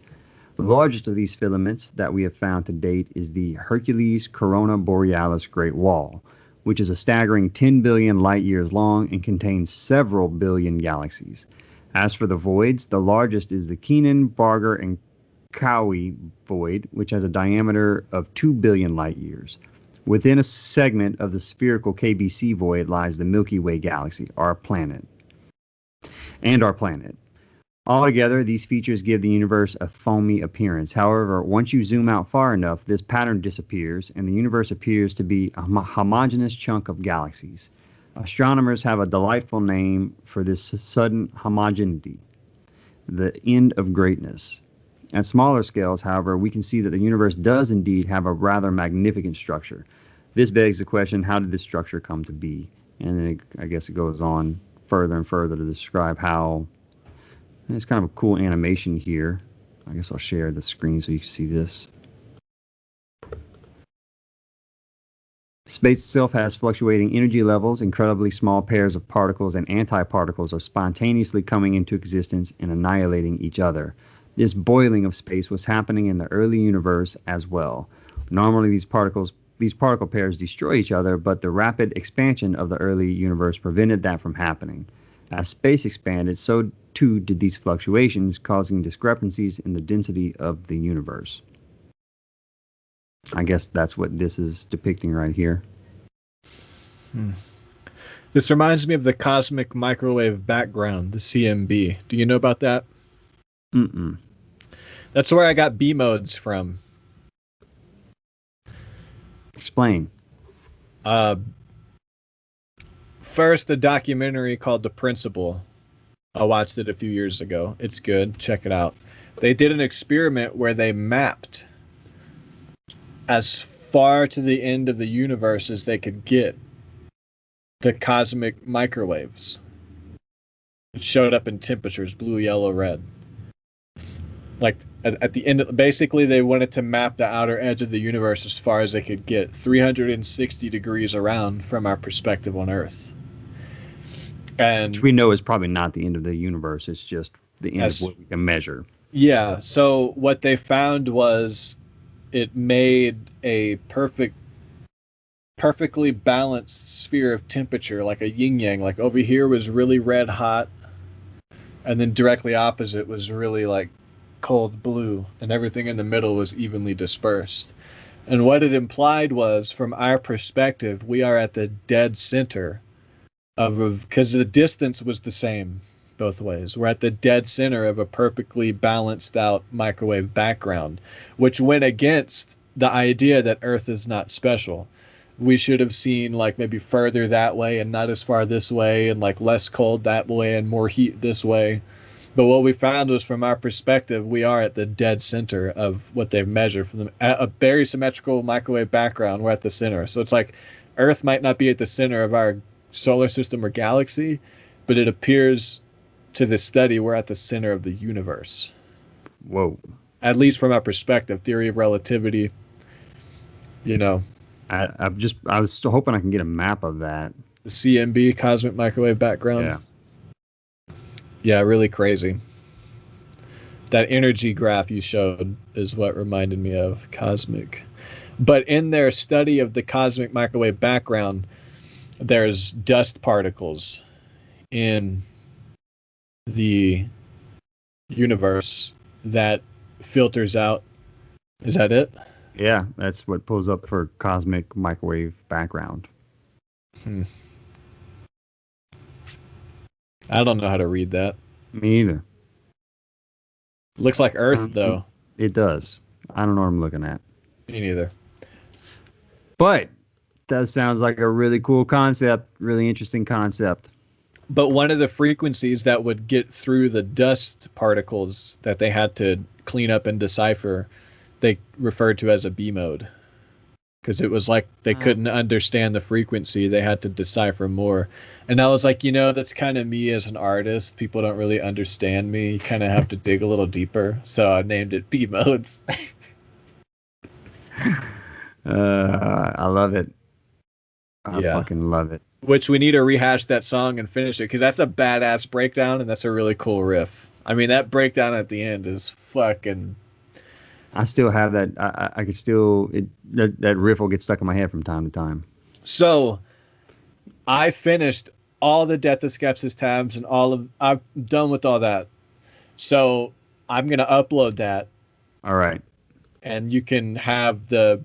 A: The largest of these filaments that we have found to date is the Hercules Corona Borealis Great Wall, which is a staggering 10 billion light years long and contains several billion galaxies. As for the voids, the largest is the Keenan, Barger, and Cowie void, which has a diameter of 2 billion light years. Within a segment of the spherical KBC void lies the Milky Way galaxy, our planet. Altogether, these features give the universe a foamy appearance. However, once you zoom out far enough, this pattern disappears, and the universe appears to be a homogeneous chunk of galaxies. Astronomers have a delightful name for this sudden homogeneity, the end of greatness. At smaller scales, however, we can see that the universe does indeed have a rather magnificent structure. This begs the question, how did this structure come to be? And then I guess it goes on further and further to describe how. And it's kind of a cool animation here. I guess I'll share the screen so you can see this. Space itself has fluctuating energy levels. Incredibly small pairs of particles and antiparticles are spontaneously coming into existence and annihilating each other. This boiling of space was happening in the early universe as well. Normally, these particle pairs destroy each other, but the rapid expansion of the early universe prevented that from happening. As space expanded, so too did these fluctuations, causing discrepancies in the density of the universe. I guess that's what this is depicting right here.
B: This reminds me of the cosmic microwave background, the CMB. Do you know about that?
A: Mm-mm.
B: That's where I got B modes from.
A: Explain.
B: First, a documentary called The Principle. I watched it a few years ago. It's good. Check it out. They did an experiment where they mapped as far to the end of the universe as they could get the cosmic microwaves. It showed up in temperatures, blue, yellow, red. Like at the end, basically they wanted to map the outer edge of the universe as far as they could get, 360 degrees around from our perspective on Earth. And
A: which we know is probably not the end of the universe. It's just the end of what we can measure.
B: Yeah. So what they found was it made a perfectly balanced sphere of temperature, like a yin-yang. Like over here was really red hot, and then directly opposite was really like cold blue, and everything in the middle was evenly dispersed. And what it implied was, from our perspective, we are at the dead center of, because the distance was the same both ways. We're at the dead center of a perfectly balanced out microwave background, which went against the idea that Earth is not special. We should have seen like maybe further that way and not as far this way, and like less cold that way and more heat this way. But what we found was, from our perspective, we are at the dead center of what they've measured from a very symmetrical microwave background. We're at the center. So it's like Earth might not be at the center of our solar system or galaxy, but it appears to the study we're at the center of the universe.
A: Whoa.
B: At least from our perspective, theory of relativity, you know.
A: I was still hoping I can get a map of that.
B: The CMB, cosmic microwave background.
A: Yeah.
B: Yeah, really crazy. That energy graph you showed is what reminded me of cosmic. But in their study of the cosmic microwave background, there's dust particles in the universe that filters out. Is that it?
A: Yeah, that's what pulls up for cosmic microwave background.
B: I don't know how to read that.
A: Me either.
B: Looks like Earth, though.
A: It does. I don't know what I'm looking at.
B: Me neither.
A: But that sounds like a really cool concept, really interesting concept.
B: But one of the frequencies that would get through the dust particles that they had to clean up and decipher, they referred to as a B mode. Because it was like they couldn't understand the frequency. They had to decipher more. And I was like, that's kind of me as an artist. People don't really understand me. You kind of have to dig a little deeper. So I named it B modes.
A: I love it. I fucking love it.
B: Which we need to rehash that song and finish it, because that's a badass breakdown and that's a really cool riff. I mean, that breakdown at the end is fucking...
A: I still have that. I could still... That riff will get stuck in my head from time to time.
B: So, I finished all the Death of Skepsis tabs and I'm done with all that. So, I'm going to upload that.
A: All right.
B: And you can have the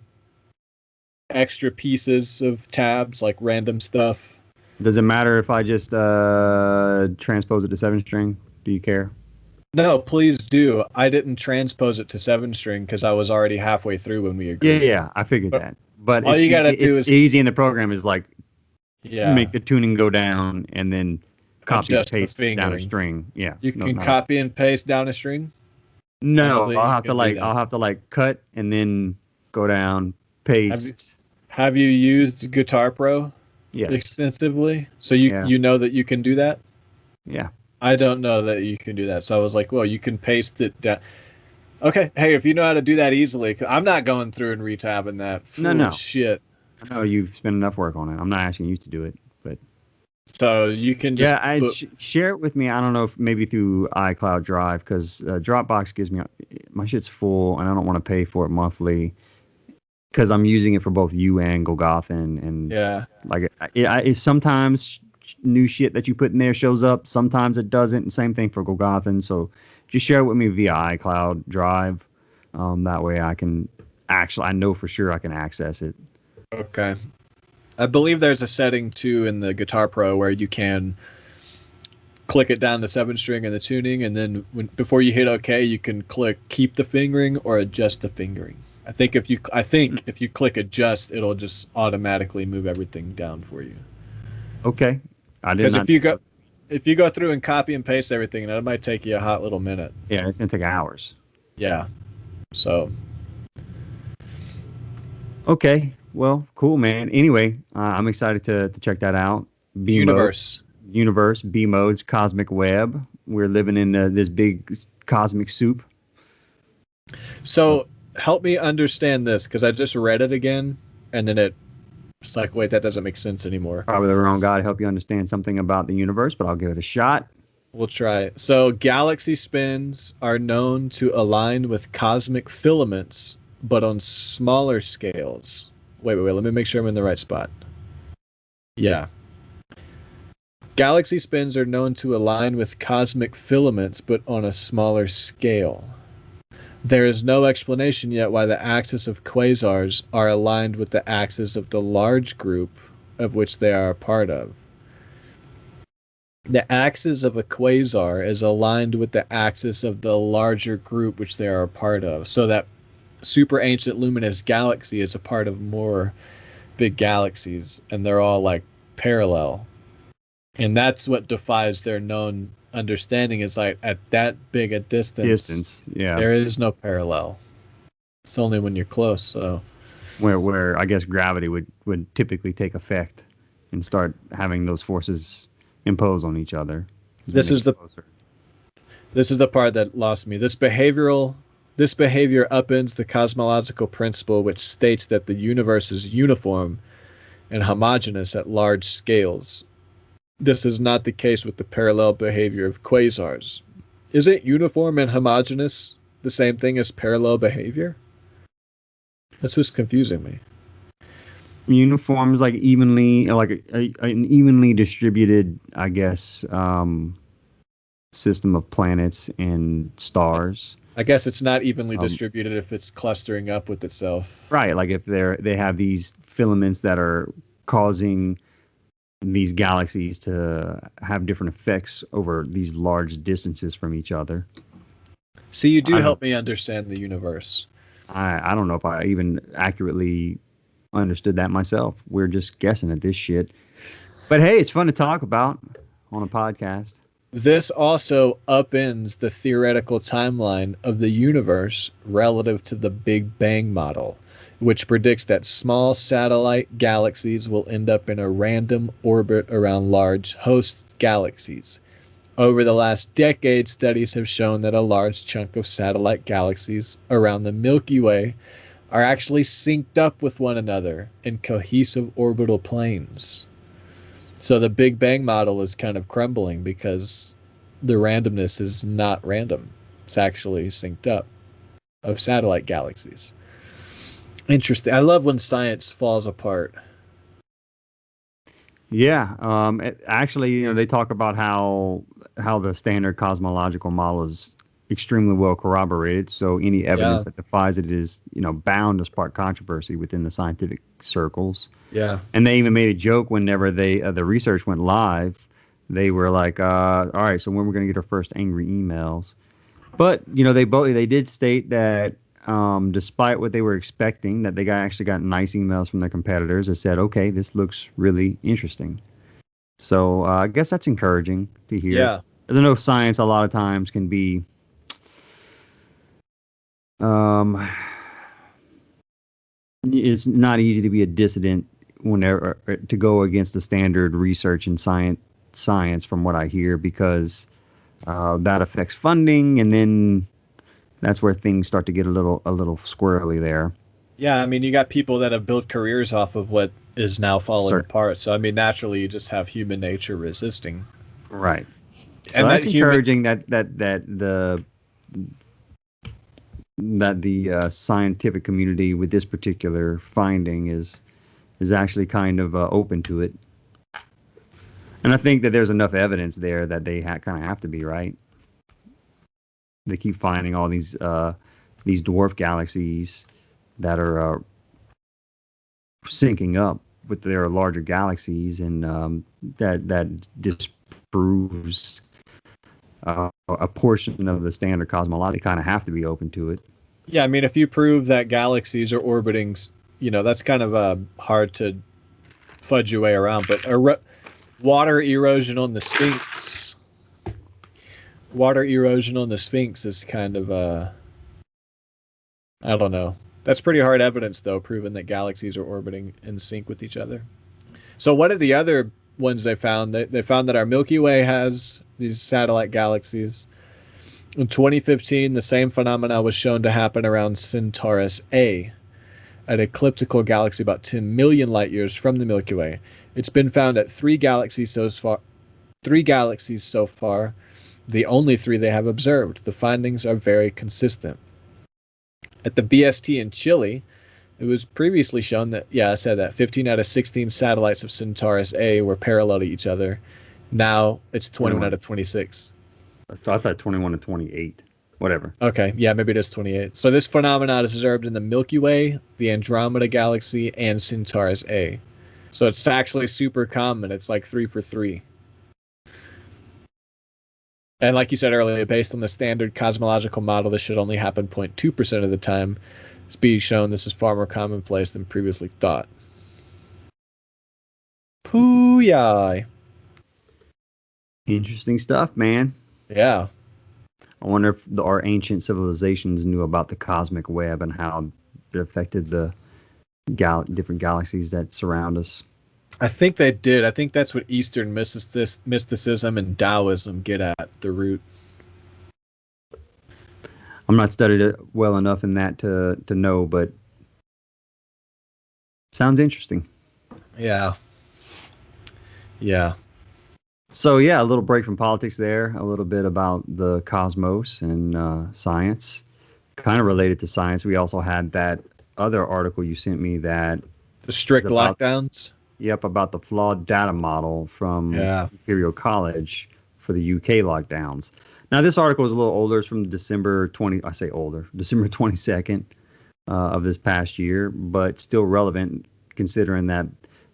B: extra pieces of tabs, like random stuff.
A: Does it matter if I just transpose it to 7-string? Do you care?
B: No, please do. I didn't transpose it to 7-string because I was already halfway through when we agreed.
A: Yeah, I figured that. But
B: all you gotta do is
A: easy in the program is like make the tuning go down and then copy and paste down a string. Yeah.
B: You can copy and paste down a string?
A: No, I'll have to cut and then go down, paste.
B: Have you used Guitar Pro extensively? So you know that you can do that?
A: Yeah.
B: I don't know that you can do that. So I was like, well, you can paste it down. Okay. Hey, if you know how to do that easily, 'cause I'm not going through and retabbing that.
A: No.
B: Shit.
A: I know you've spent enough work on it. I'm not asking you to do it, but
B: So you can just
A: yeah, share it with me. I don't know if maybe through iCloud Drive because Dropbox gives me my shit's full and I don't want to pay for it monthly because I'm using it for both you and Golgothan and
B: yeah.
A: like it sometimes new shit that you put in there shows up. Sometimes it doesn't. And same thing for Golgothan. So just share it with me via iCloud Drive. That way I know for sure I can access it.
B: Okay. I believe there's a setting too in the Guitar Pro where you can click it down the 7-string and the tuning, and then before you hit OK, you can click keep the fingering or adjust the fingering. I think if you click adjust, it'll just automatically move everything down for you.
A: Okay. I did
B: Because
A: not.
B: if you go through and copy and paste everything, that might take you a hot little minute.
A: Yeah, it's gonna take hours.
B: Yeah. So.
A: Okay. Well, cool, man. Anyway, I'm excited to check that out. Universe, B modes, cosmic web. We're living in this big cosmic soup.
B: So help me understand this because I just read it again, and then it's like, wait, that doesn't make sense anymore.
A: Probably the wrong guy to help you understand something about the universe, but I'll give it a shot.
B: We'll try it. So galaxy spins are known to align with cosmic filaments, but on smaller scales. Wait. Let me make sure I'm in the right spot. Yeah. Galaxy spins are known to align with cosmic filaments, but on a smaller scale. There is no explanation yet why the axis of quasars are aligned with the axis of the large group of which they are a part of. The axis of a quasar is aligned with the axis of the larger group which they are a part of. So that super ancient luminous galaxy is a part of more big galaxies, and they're all like parallel. And that's what defies their known understanding, is like at that big a distance,
A: yeah,
B: there is no parallel. It's only when you're close. So
A: where I guess gravity would typically take effect and start having those forces impose on each other.
B: This is the part that lost me. This behavior upends the cosmological principle which states that the universe is uniform and homogeneous at large scales. This is not the case with the parallel behavior of quasars. Isn't uniform and homogeneous the same thing as parallel behavior? That's what's confusing me.
A: Uniform is like evenly, like an evenly distributed, I guess, system of planets and stars.
B: I guess it's not evenly distributed if it's clustering up with itself.
A: Right, like if they have these filaments that are causing these galaxies to have different effects over these large distances from each other.
B: See, you do help me understand the universe.
A: I don't know if I even accurately understood that myself. We're just guessing at this shit. But hey, it's fun to talk about on a podcast.
B: This also upends the theoretical timeline of the universe relative to the Big Bang model, which predicts that small satellite galaxies will end up in a random orbit around large host galaxies. Over the last decade, studies have shown that a large chunk of satellite galaxies around the Milky Way are actually synced up with one another in cohesive orbital planes. So the Big Bang model is kind of crumbling because the randomness is not random. It's actually synced up of satellite galaxies. Interesting. I love when science falls apart.
A: Yeah. Actually, they talk about how the standard cosmological model is extremely well corroborated. So any evidence that defies it is, bound to spark controversy within the scientific circles.
B: Yeah.
A: And they even made a joke whenever the research went live. They were like, all right, so when we're going to get our first angry emails. But, they did state that despite what they were expecting, that they actually got nice emails from their competitors that said, okay, this looks really interesting. So I guess that's encouraging to hear.
B: Yeah.
A: I know science a lot of times can be it's not easy to be a dissident whenever to go against the standard research and science from what I hear, because that affects funding, and then that's where things start to get a little squirrely there.
B: Yeah, I mean, you got people that have built careers off of what is now falling
A: Certain.
B: apart. So, I mean, naturally, you just have human nature resisting,
A: Right. So
B: and that
A: that's
B: human,
A: encouraging that the scientific community with this particular finding is actually kind of open to it. And I think that there's enough evidence there that they kind of have to be, right. They keep finding all these dwarf galaxies that are syncing up with their larger galaxies, and that disproves a portion of the standard cosmology. Kind of have to be open to it.
B: yeah, I mean, if you prove that galaxies are orbiting, that's kind of hard to fudge your way around. But water erosion on the Sphinx, water erosion on the Sphinx is kind of I don't know. That's pretty hard evidence, though, proving that galaxies are orbiting in sync with each other. So, what are the other ones they found? They found that our Milky Way has these satellite galaxies. In 2015, the same phenomena was shown to happen around Centaurus A, an ecliptical galaxy about 10 million light years from the Milky Way. It's been found at three galaxies so far. The only three they have observed. The findings are very consistent. At the BST in Chile, it was previously shown that, yeah, I said that 15 out of 16 satellites of Centaurus A were parallel to each other. Now it's 21 out of 26.
A: I thought 21 to 28. Whatever.
B: Okay, yeah, maybe it is 28. So this phenomenon is observed in the Milky Way, the Andromeda Galaxy, and Centaurus A. So it's actually super common. It's like 3 for 3. And like you said earlier, based on the standard cosmological model, this should only happen 0.2% of the time. It's being shown this is far more commonplace than previously thought. Pooh-yah.
A: Interesting stuff, man.
B: Yeah.
A: I wonder if our ancient civilizations knew about the cosmic web and how it affected the different galaxies that surround us.
B: I think they did. I think that's what Eastern mysticism and Taoism get at, the root.
A: I'm not studied it well enough in that to know, but sounds interesting.
B: Yeah. Yeah.
A: So yeah, a little break from politics there, a little bit about the cosmos and science. Kind of related to science, we also had that other article you sent me that
B: the strict lockdowns.
A: Yep, about the flawed data model from Imperial College for the UK lockdowns. Now, this article is a little older. It's from December 22nd of this past year, but still relevant considering that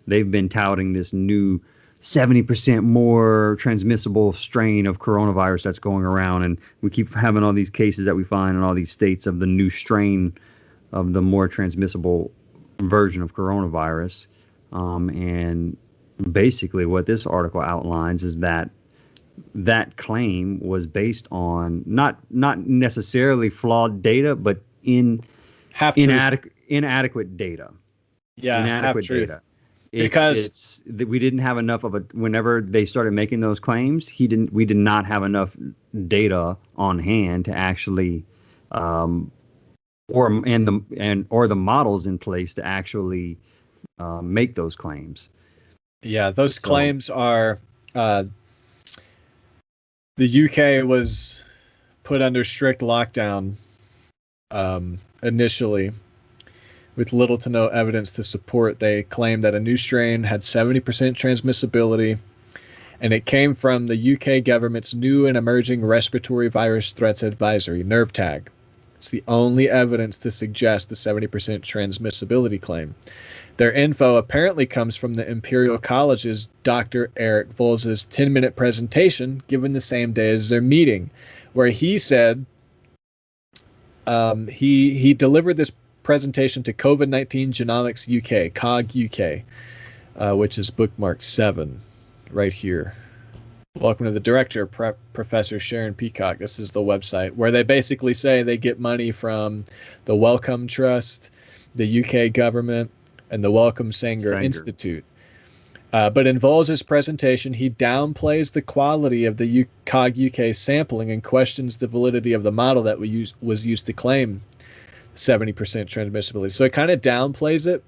A: they've been touting this new 70% more transmissible strain of coronavirus that's going around. And we keep having all these cases that we find in all these states of the new strain of the more transmissible version of coronavirus. And basically what this article outlines is that claim was based on not necessarily flawed data, but inadequate data.
B: Yeah,
A: inadequate data. Because we didn't have enough of whenever they started making those claims, we did not have enough data on hand to actually or the models in place to actually make those claims.
B: Yeah, those claims are the UK was put under strict lockdown initially with little to no evidence to support. They claimed that a new strain had 70% transmissibility, and it came from the UK government's new and emerging respiratory virus threats advisory, NERVTAG. It's the only evidence to suggest the 70% transmissibility claim. Their info apparently comes from the Imperial College's Dr. Eric Volz's 10-minute presentation given the same day as their meeting, where he said he delivered this presentation to COVID-19 Genomics UK, COG UK, which is bookmark 7 right here. Welcome to the director, Professor Sharon Peacock. This is the website where they basically say they get money from the Wellcome Trust, the UK government, and the Wellcome Sanger Institute. But in Volz's presentation, he downplays the quality of the COG UK sampling and questions the validity of the model that was used to claim 70% transmissibility. So it kind of downplays it,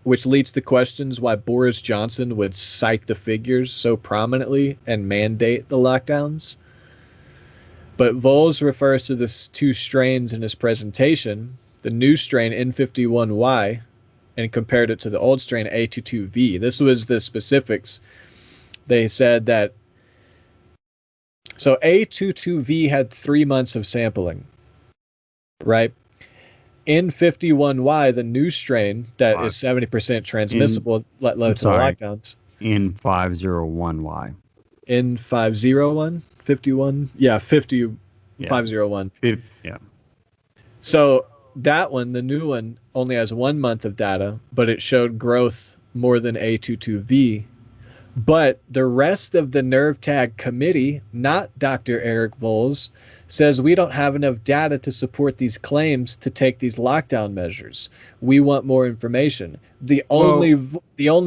B: which leads to questions why Boris Johnson would cite the figures so prominently and mandate the lockdowns. But Voles refers to the two strains in his presentation, the new strain N51Y, and compared it to the old strain A22V. This was the specifics. They said that, so A22V had 3 months of sampling, right? N51Y, the new strain that is 70% transmissible, led to the lockdowns.
A: N501Y.
B: N501? 51? Yeah, 50.
A: Yeah.
B: 501.
A: Yeah.
B: So that one, the new one, only has 1 month of data, but it showed growth more than A22V. But the rest of the nerve tag committee, not Dr. Eric Voles, says we don't have enough data to support these claims to take these lockdown measures. We want more information. The only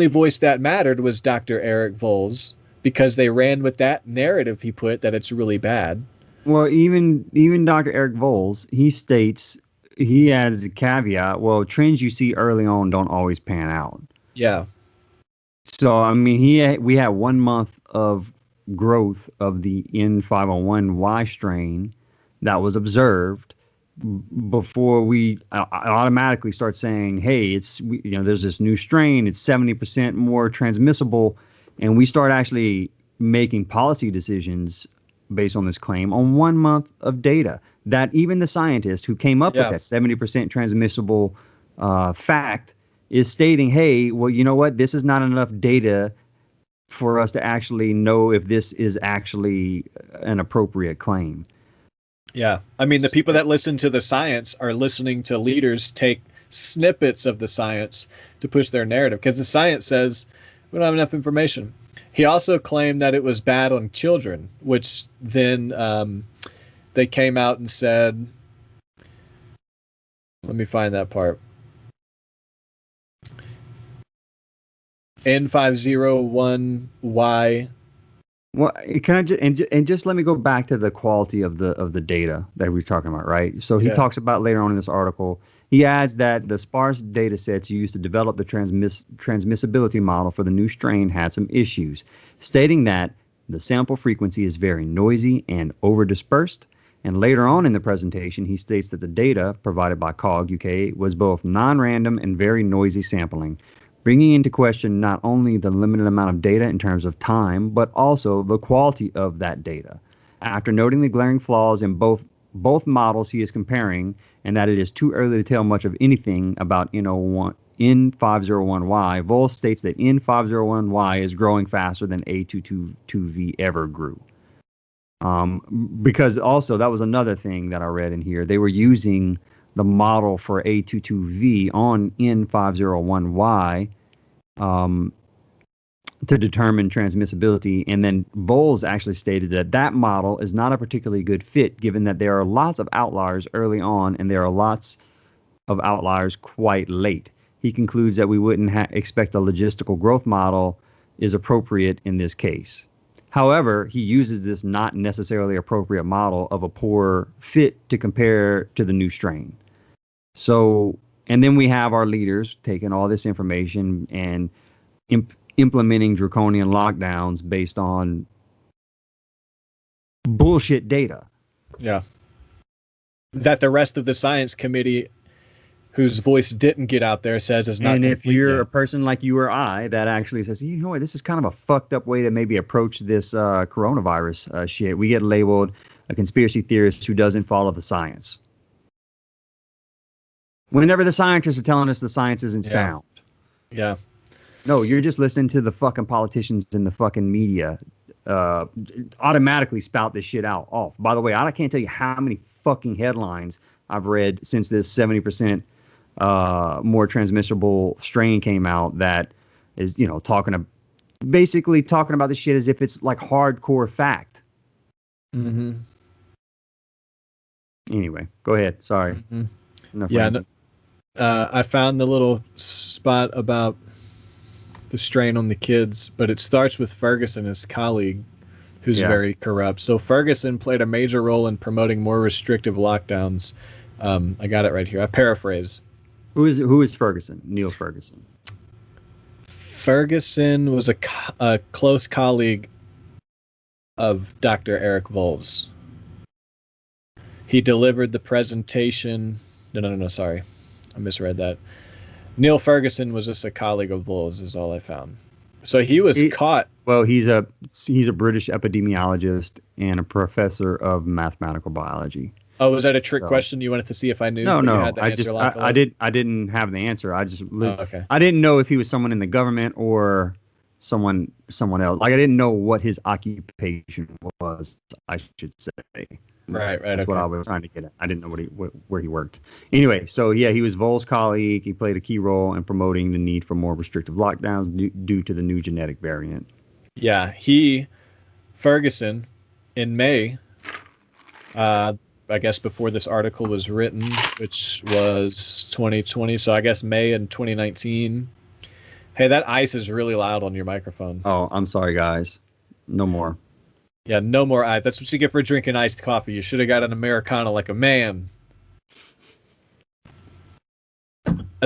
B: voice that mattered was Dr. Eric Voles, because they ran with that narrative he put that it's really bad.
A: Well, even Dr. Eric Voles, he states, he adds a caveat, well, trends you see early on don't always pan out.
B: Yeah.
A: So, I mean, we had 1 month of growth of the N501Y strain that was observed before we automatically start saying, hey, there's this new strain, it's 70% more transmissible, and we start actually making policy decisions based on this claim on 1 month of data that even the scientist who came up with that 70% transmissible fact is stating, hey, well, you know what? This is not enough data for us to actually know if this is actually an appropriate claim.
B: Yeah. I mean, the people that listen to the science are listening to leaders take snippets of the science to push their narrative, because the science says we don't have enough information. He also claimed that it was bad on children, which then they came out and said, let me find that part. N501Y.
A: Well, can I just let me go back to the quality of the data that we're talking about, right? So he talks about later on in this article, he adds that the sparse data sets used to develop the transmissibility model for the new strain had some issues, stating that the sample frequency is very noisy and over-dispersed. And later on in the presentation, he states that the data provided by COG UK was both non-random and very noisy sampling, bringing into question not only the limited amount of data in terms of time, but also the quality of that data. After noting the glaring flaws in both models he is comparing, and that it is too early to tell much of anything about N501Y, Voles states that N501Y is growing faster than A22V ever grew. Because also, that was another thing that I read in here. They were using the model for A22V on N501Y to determine transmissibility. And then Voles actually stated that that model is not a particularly good fit, given that there are lots of outliers early on and there are lots of outliers quite late. He concludes that we wouldn't expect a logistical growth model is appropriate in this case. However, he uses this not necessarily appropriate model of a poor fit to compare to the new strain. So, and then we have our leaders taking all this information and implementing draconian lockdowns based on bullshit data.
B: Yeah. That the rest of the science committee, whose voice didn't get out there, says is not.
A: And if you're a person like you or I that actually says, you know what, this is kind of a fucked up way to maybe approach this coronavirus shit, we get labeled a conspiracy theorist who doesn't follow the science. Whenever the scientists are telling us the science isn't sound.
B: Yeah.
A: No, you're just listening to the fucking politicians and the fucking media automatically spout this shit off. By the way, I can't tell you how many fucking headlines I've read since this 70% more transmissible strain came out that is, basically talking about this shit as if it's like hardcore fact.
B: Mm-hmm.
A: Anyway, go ahead. Sorry.
B: Mm-hmm. I found the little spot about the strain on the kids, but it starts with Ferguson, his colleague, who's very corrupt. So Ferguson played a major role in promoting more restrictive lockdowns I got it right here. I paraphrase.
A: Who is Ferguson? Neil Ferguson.
B: Ferguson was a close colleague of Dr. Eric Voles. He delivered the presentation. No, sorry. I misread that. Neil Ferguson was just a colleague of Voles, is all I found. So he was caught.
A: Well, he's a British epidemiologist and a professor of mathematical biology.
B: Oh, was that a trick question? You wanted to see if I knew?
A: No. I didn't have the answer. I didn't know if he was someone in the government or someone else. Like, I didn't know what his occupation was, I should say.
B: Right.
A: That's what I was trying to get at. I didn't know where he worked. Anyway, so yeah, he was Voles' colleague. He played a key role in promoting the need for more restrictive lockdowns due to the new genetic variant.
B: Yeah, Ferguson, in May, I guess before this article was written, which was 2020, so I guess May in 2019. Hey, that ice is really loud on your microphone.
A: Oh, I'm sorry, guys. No more.
B: Yeah, no more ice. That's what you get for drinking iced coffee. You should have got an Americano like a man.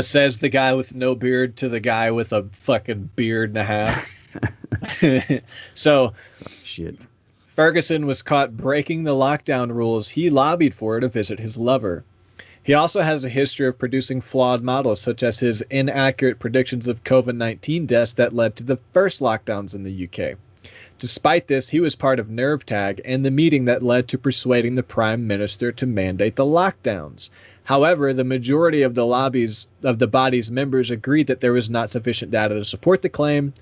B: Says the guy with no beard to the guy with a fucking beard and a half. So,
A: shit.
B: Ferguson was caught breaking the lockdown rules he lobbied for to visit his lover. He also has a history of producing flawed models, such as his inaccurate predictions of COVID-19 deaths that led to the first lockdowns in the UK. Despite this, he was part of NervTag and the meeting that led to persuading the Prime Minister to mandate the lockdowns. However, the majority of the body's members agreed that there was not sufficient data to support the claim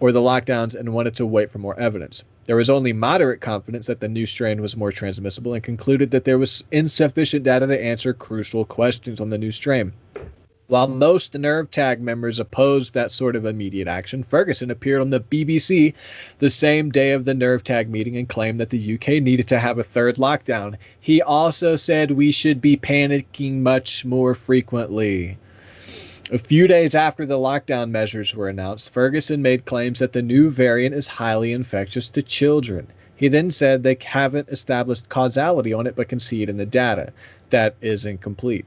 B: or the lockdowns and wanted to wait for more evidence. There was only moderate confidence that the new strain was more transmissible and concluded that there was insufficient data to answer crucial questions on the new strain. While most NervTag members opposed that sort of immediate action, Ferguson appeared on the BBC the same day of the NervTag meeting and claimed that the UK needed to have a third lockdown. He also said we should be panicking much more frequently. A few days after the lockdown measures were announced, Ferguson made claims that the new variant is highly infectious to children. He then said they haven't established causality on it but conceded in the data. That is incomplete.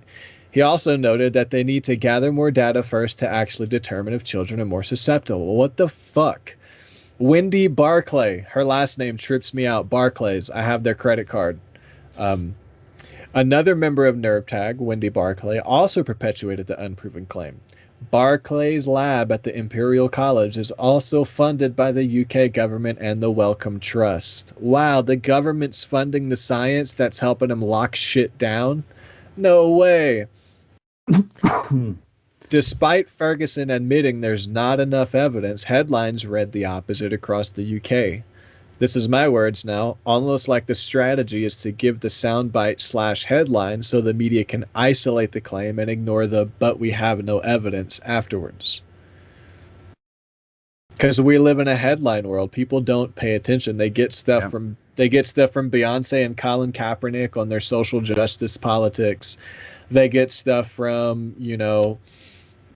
B: He also noted that they need to gather more data first to actually determine if children are more susceptible. What the fuck? Wendy Barclay. Her last name trips me out. Barclays. I have their credit card. Another member of NervTag, Wendy Barclay, also perpetuated the unproven claim. Barclay's lab at the Imperial College is also funded by the UK government and the Wellcome Trust. Wow, the government's funding the science that's helping them lock shit down? No way. Despite Ferguson admitting there's not enough evidence, headlines read the opposite across the UK. This is my words now. Almost like the strategy is to give the soundbite / headline so the media can isolate the claim and ignore the "but we have no evidence" afterwards. Because we live in a headline world. People don't pay attention. They get stuff from Beyonce and Colin Kaepernick on their social justice politics. They get stuff from,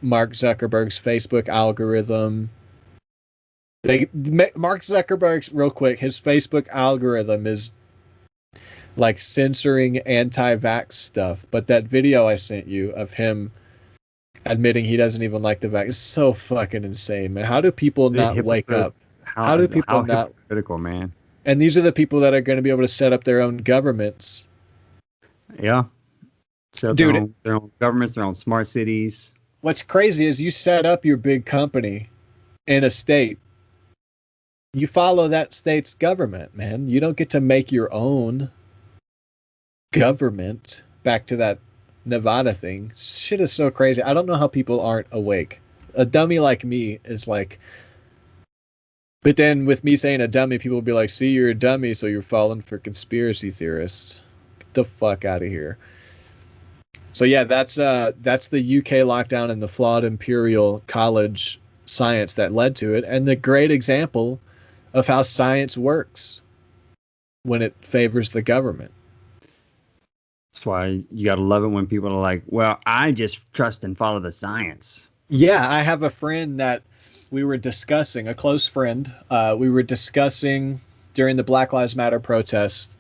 B: Mark Zuckerberg's Facebook algorithm. Mark Zuckerberg's, real quick, his Facebook algorithm is like censoring anti-vax stuff. But that video I sent you of him admitting he doesn't even like the vaccine is so fucking insane, man. How do people not wake up? How do people not?
A: Hypocritical, man.
B: And these are the people that are going to be able to set up their own governments.
A: Yeah. So their own governments, their own smart cities.
B: What's crazy is you set up your big company in a state. You follow that state's government, man. You don't get to make your own government. Back to that Nevada thing. Shit is so crazy. I don't know how people aren't awake. A dummy like me is like... But then with me saying a dummy, people will be like, see, you're a dummy, so you're falling for conspiracy theorists. Get the fuck out of here. So yeah, that's the UK lockdown and the flawed Imperial College science that led to it, and the great example of how science works when it favors the government.
A: That's why you gotta love it when people are like, well, I just trust and follow the science.
B: Yeah, I have a friend that we were discussing, a close friend. We were discussing during the Black Lives Matter protest.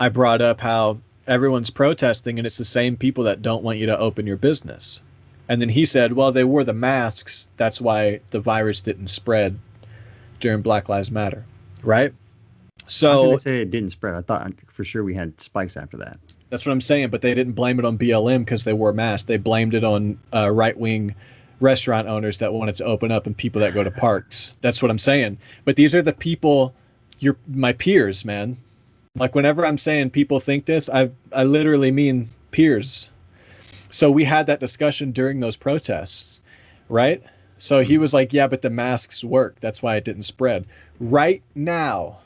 B: I brought up how everyone's protesting, and it's the same people that don't want you to open your business. And then he said, well, they wore the masks. That's why the virus didn't spread during Black Lives Matter. Right?
A: How can
B: So
A: they say it didn't spread? I thought for sure we had spikes after that.
B: that's what I'm saying. But they didn't blame it on BLM because they wore masks. They blamed it on right-wing restaurant owners that wanted to open up and people that go to parks. That's what I'm saying. But these are the people, my peers, man. Like whenever I'm saying people think this, I literally mean peers. So we had that discussion during those protests, right? So he was like, yeah, but the masks work. That's why it didn't spread. Right now,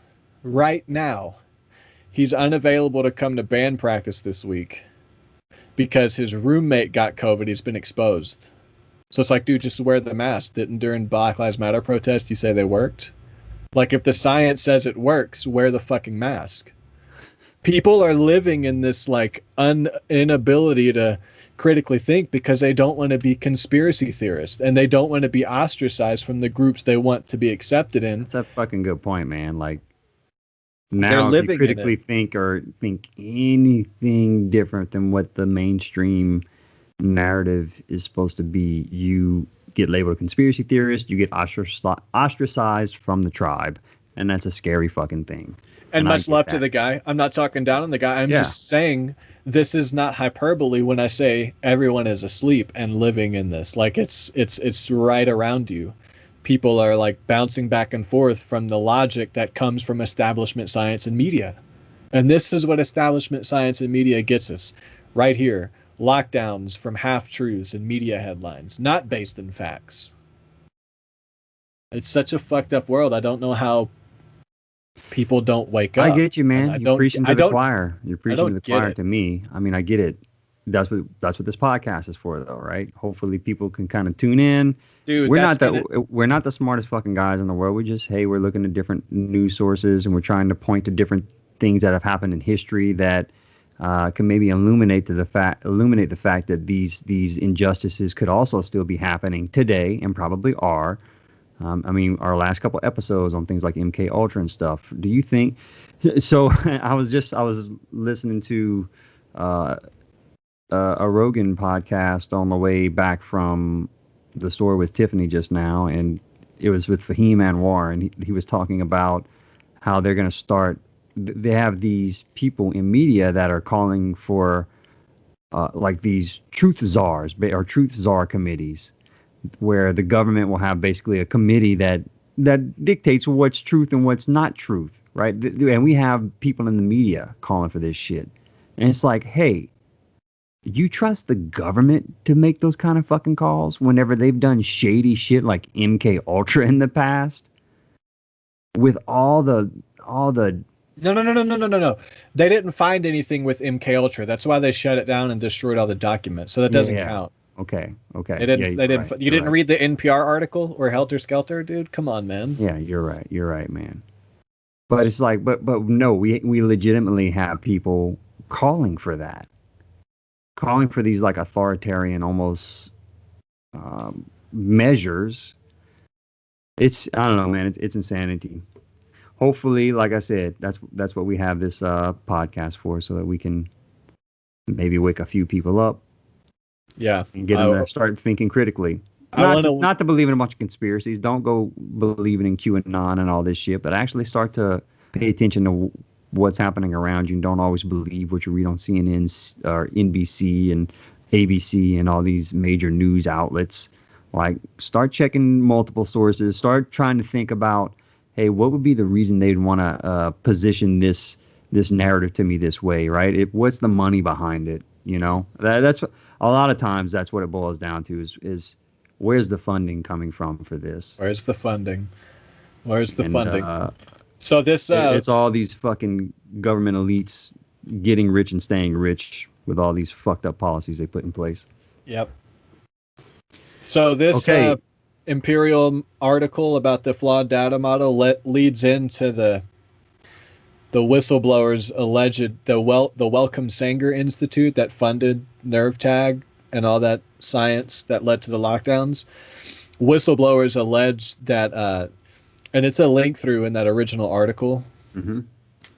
B: he's unavailable to come to band practice this week because his roommate got COVID. He's been exposed. So it's like, dude, just wear the mask. Didn't during Black Lives Matter protests you say they worked? Like if the science says it works, wear the fucking mask. People are living in this like inability to critically think because they don't want to be conspiracy theorists and they don't want to be ostracized from the groups they want to be accepted in.
A: That's a fucking good point, man. Like now if you critically think or think anything different than what the mainstream narrative is supposed to be, you get labeled a conspiracy theorist, you get ostracized from the tribe, and that's a scary fucking thing.
B: And much love to the guy. I'm not talking down on the guy. I'm just saying this is not hyperbole when I say everyone is asleep and living in this. Like it's right around you. People are like bouncing back and forth from the logic that comes from establishment science and media. And this is what establishment science and media gets us right here. Lockdowns from half-truths and media headlines, not based in facts. It's such a fucked up world. I don't know how people don't wake up.
A: I get you, man. You're preaching to the choir. You're preaching to the choir to me. I mean, I get it. That's what this podcast is for, though, right? Hopefully, people can kind of tune in.
B: Dude,
A: we're not the smartest fucking guys in the world. We're looking at different news sources and we're trying to point to different things that have happened in history that can maybe illuminate the fact that these injustices could also still be happening today and probably are. I mean, our last couple episodes on things like MK Ultra and stuff. Do you think? So I was listening to a Rogan podcast on the way back from the store with Tiffany just now, and it was with Fahim Anwar, and he was talking about how they're going to start. They have these people in media that are calling for like these truth czars or truth czar committees, where the government will have basically a committee that dictates what's truth and what's not truth, right? And we have people in the media calling for this shit. And it's like, hey, you trust the government to make those kind of fucking calls whenever they've done shady shit like MK Ultra in the past? With all the
B: No. They didn't find anything with MK Ultra. That's why they shut it down and destroyed all the documents. So that doesn't count.
A: Okay.
B: They didn't. You didn't read the NPR article or Helter Skelter, dude? Come on, man.
A: Yeah, you're right, man. But it's like, but no, we legitimately have people calling for that, calling for these like authoritarian almost measures. I don't know, man. It's insanity. Hopefully, like I said, that's what we have this podcast for, so that we can maybe wake a few people up.
B: Yeah,
A: and get them to start thinking critically. Not to believe in a bunch of conspiracies. Don't go believing in QAnon and all this shit, but actually start to pay attention to what's happening around you, and don't always believe what you read on CNN or NBC and ABC and all these major news outlets. Like, start checking multiple sources. Start trying to think about, hey, what would be the reason they'd want to position this narrative to me this way, right? What's the money behind it? You know, that's a lot of times that's what it boils down to is where's the funding coming from for this?
B: Where's the funding? So this
A: it's all these fucking government elites getting rich and staying rich with all these fucked up policies they put in place.
B: Yep. So this Imperial article about the flawed data model leads into the whistleblowers alleged the Wellcome Sanger Institute that funded nerve tag and all that science that led to the lockdowns. Whistleblowers allege that, and it's a link through in that original article.
A: Mm-hmm.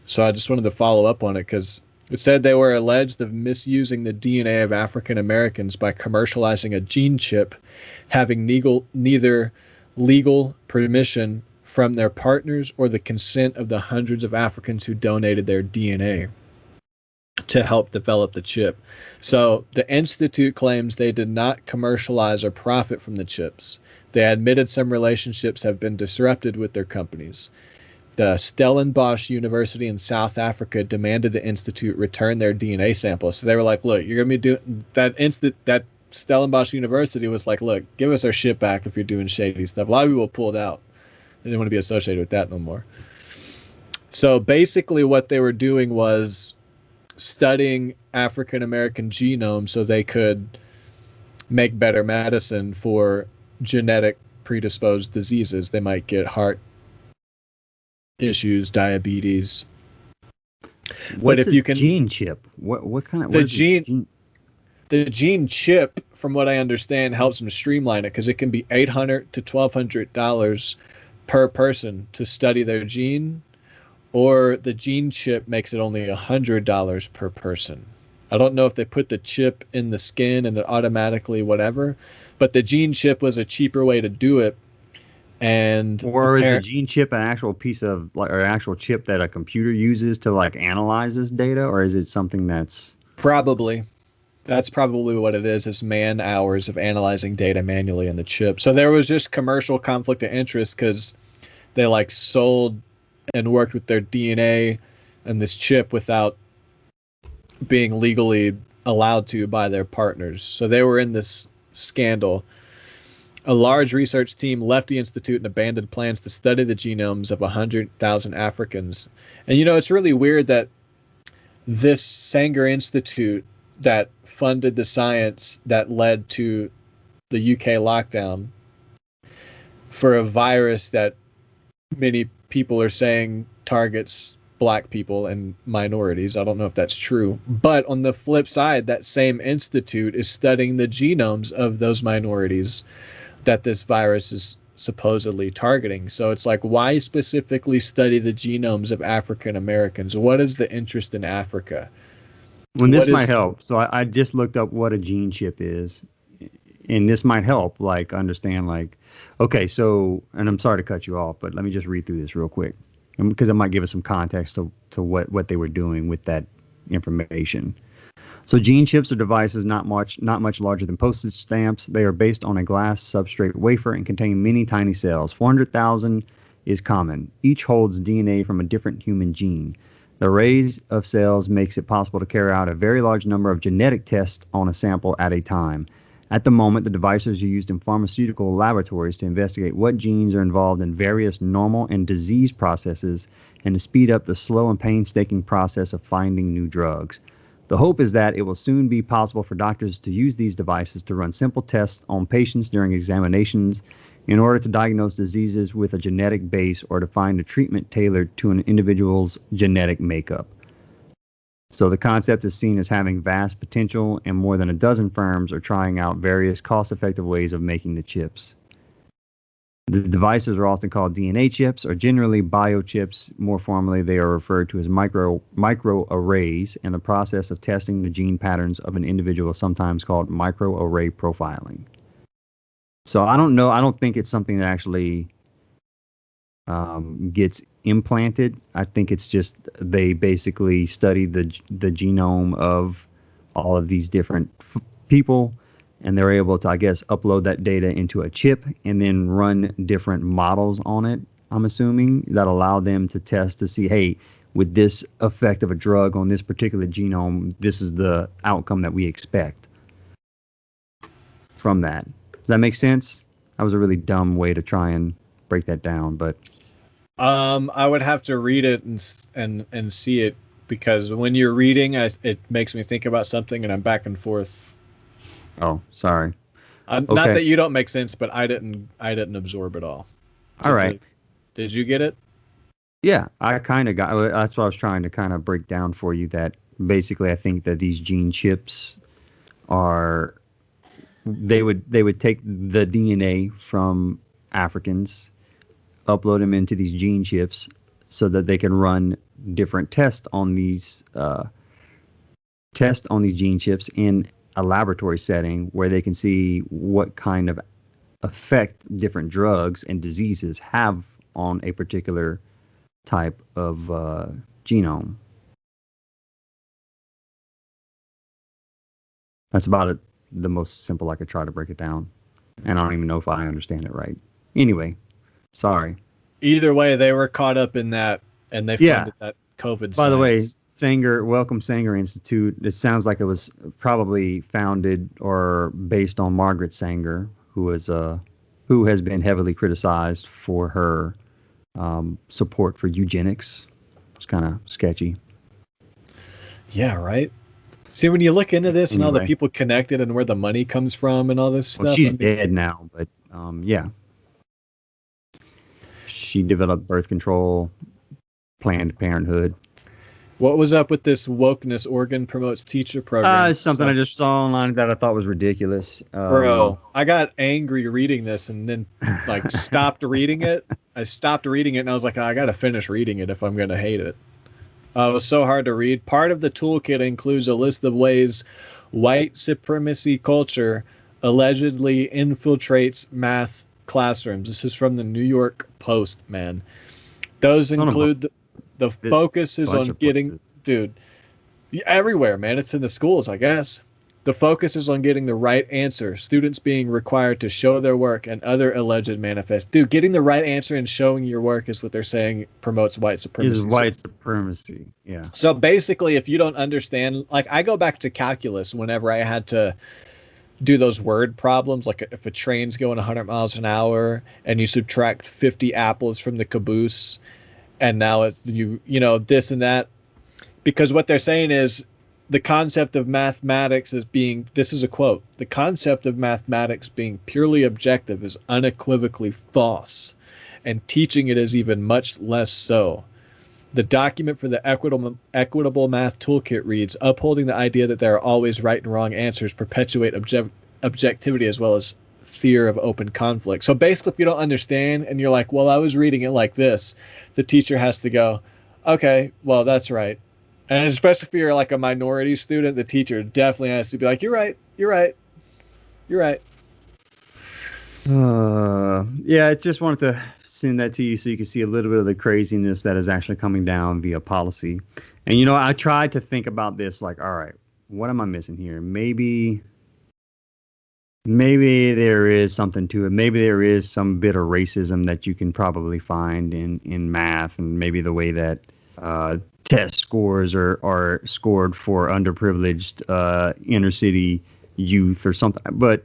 B: So I just wanted to follow up on it because It said they were alleged of misusing the DNA of African Americans by commercializing a gene chip, having neither legal permission from their partners or the consent of the hundreds of Africans who donated their DNA to help develop the chip. So the Institute claims they did not commercialize or profit from the chips. They admitted some relationships have been disrupted with their companies. The Stellenbosch University in South Africa demanded the Institute return their DNA samples. So they were like, look, you're going to be doing that Stellenbosch University was like, look, give us our shit back if you're doing shady stuff. A lot of people pulled out. They didn't want to be associated with that no more. So basically what they were doing was studying African American genomes so they could make better medicine for genetic predisposed diseases. They might get heart issues, diabetes.
A: But if you can gene chip, what kind of
B: the gene chip, from what I understand, helps them streamline it because it can be $800 to $1,200 per person to study their gene, or the gene chip makes it only $100 per person. I don't know if they put the chip in the skin and it automatically whatever, but the gene chip was a cheaper way to do it.
A: Or is a gene chip an actual piece of or an actual chip that a computer uses to analyze this data, or is it something that's
B: that's probably what it is man hours of analyzing data manually in the chip. So there was just commercial conflict of interest because they sold and worked with their DNA and this chip without being legally allowed to by their partners. So they were in this scandal. A large research team left the Institute and abandoned plans to study the genomes of 100,000 Africans. And it's really weird that this Sanger Institute that funded the science that led to the UK lockdown for a virus that many people are saying targets black people and minorities. I don't know if that's true. But on the flip side, that same institute is studying the genomes of those minorities that this virus is supposedly targeting. So it's like, why specifically study the genomes of African Americans? What is the interest in Africa?
A: Well, this might help. So I just looked up what a gene chip is, and this might help understand okay, so, and I'm sorry to cut you off, but let me just read through this real quick because it might give us some context to what they were doing with that information. So gene chips are devices not much larger than postage stamps. They are based on a glass substrate wafer and contain many tiny cells. 400,000 is common. Each holds DNA from a different human gene. The array of cells makes it possible to carry out a very large number of genetic tests on a sample at a time. At the moment, the devices are used in pharmaceutical laboratories to investigate what genes are involved in various normal and disease processes and to speed up the slow and painstaking process of finding new drugs. The hope is that it will soon be possible for doctors to use these devices to run simple tests on patients during examinations in order to diagnose diseases with a genetic base or to find a treatment tailored to an individual's genetic makeup. So the concept is seen as having vast potential, and more than a dozen firms are trying out various cost-effective ways of making the chips. The devices are often called DNA chips or generally biochips. More formally, they are referred to as microarrays, and the process of testing the gene patterns of an individual is sometimes called microarray profiling. So I don't know. I don't think it's something that actually gets implanted. I think it's just they basically study the genome of all of these different people, and they're able to, I guess, upload that data into a chip and then run different models on it, I'm assuming, that allow them to test to see, hey, with this effect of a drug on this particular genome, this is the outcome that we expect from that. Does that make sense? That was a really dumb way to try and break that down, but
B: I would have to read it and see it, because when you're reading, it makes me think about something and I'm back and forth.
A: Oh, sorry.
B: Not that you don't make sense, but I didn't absorb it all.
A: All right.
B: Did you get it?
A: Yeah, I kind of got. That's what I was trying to kind of break down for you. That basically, I think that these gene chips are. They would take the DNA from Africans, upload them into these gene chips, so that they can run different tests on these test on these gene chips in a laboratory setting where they can see what kind of effect different drugs and diseases have on a particular type of genome. That's about it. The most simple I could try to break it down. And I don't even know if I understand it right. Anyway, sorry.
B: Either way, they were caught up in that, and they funded that COVID
A: By the way,
B: science.
A: Wellcome Sanger Institute, it sounds like it was probably founded or based on Margaret Sanger, who has been heavily criticized for her support for eugenics. It's kind of sketchy.
B: Yeah, right? See, when you look into this and all the people connected and where the money comes from and all this stuff.
A: Well, she's dead now, but yeah. She developed birth control, Planned Parenthood.
B: What was up with this wokeness Oregon promotes teacher program?
A: It's something I just saw online that I thought was ridiculous.
B: Bro, I got angry reading this and then like stopped reading it. I stopped reading it and I was like, I got to finish reading it if I'm going to hate it. It was so hard to read. Part of the toolkit includes a list of ways white supremacy culture allegedly infiltrates math classrooms. This is from the New York Post, man. Those include the focus is on getting, dude, everywhere, man. It's in the schools, I guess. The focus is on getting the right answer, students being required to show their work, and other alleged manifest. Dude, getting the right answer and showing your work is what they're saying promotes white supremacy.
A: Is white supremacy, yeah.
B: So basically, if you don't understand, like I go back to calculus whenever I had to do those word problems, like if a train's going 100 miles an hour and you subtract 50 apples from the caboose, and now it's you know, this and that. Because what they're saying is, the concept of mathematics as being, this is a quote, the concept of mathematics being purely objective is unequivocally false, and teaching it is even much less so. The document for the equitable math toolkit reads, upholding the idea that there are always right and wrong answers perpetuate objectivity as well as fear of open conflict. So basically, if you don't understand and you're like, well, I was reading it like this, the teacher has to go, okay, well, that's right. And especially if you're like a minority student, the teacher definitely has to be like, you're right.
A: Yeah, I just wanted to send that to you so you can see a little bit of the craziness that is actually coming down via policy. And, you know, I tried to think about this like, all right, what am I missing here? Maybe there is something to it. Maybe there is some bit of racism that you can probably find in math, and maybe the way that test scores are scored for underprivileged inner city youth or something. But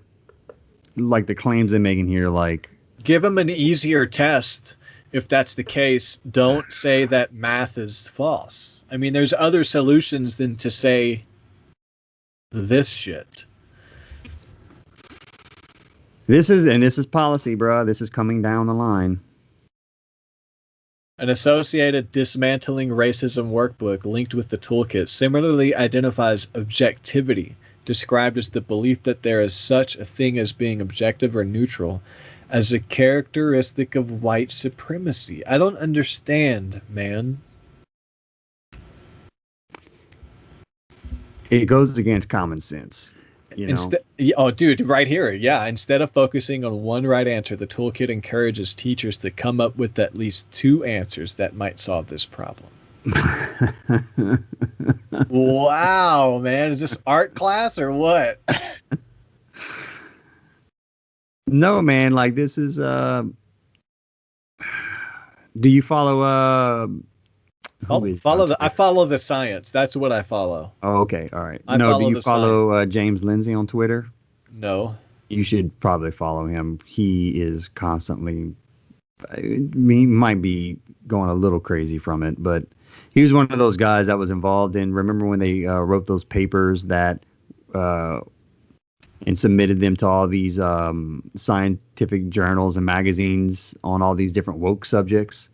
A: like the claims they're making here, like,
B: give them an easier test. If that's the case, don't say that math is false. I mean, there's other solutions than to say this shit.
A: This is policy, bro. This is coming down the line.
B: An associated dismantling racism workbook linked with the toolkit similarly identifies objectivity, described as the belief that there is such a thing as being objective or neutral, as a characteristic of white supremacy. I don't understand, man.
A: It goes against common sense. You know?
B: Oh, dude, right here. Yeah. Instead of focusing on one right answer, the toolkit encourages teachers to come up with at least two answers that might solve this problem. Wow, man. Is this art class or what?
A: No, man. Like, this is... do you follow...
B: I follow the science. That's what I follow.
A: Oh, okay. All right. Do you follow James Lindsay on Twitter?
B: No.
A: You should probably follow him. He is constantly, he might be going a little crazy from it, but he was one of those guys that was involved in, remember when they wrote those papers that, and submitted them to all these scientific journals and magazines on all these different woke subjects?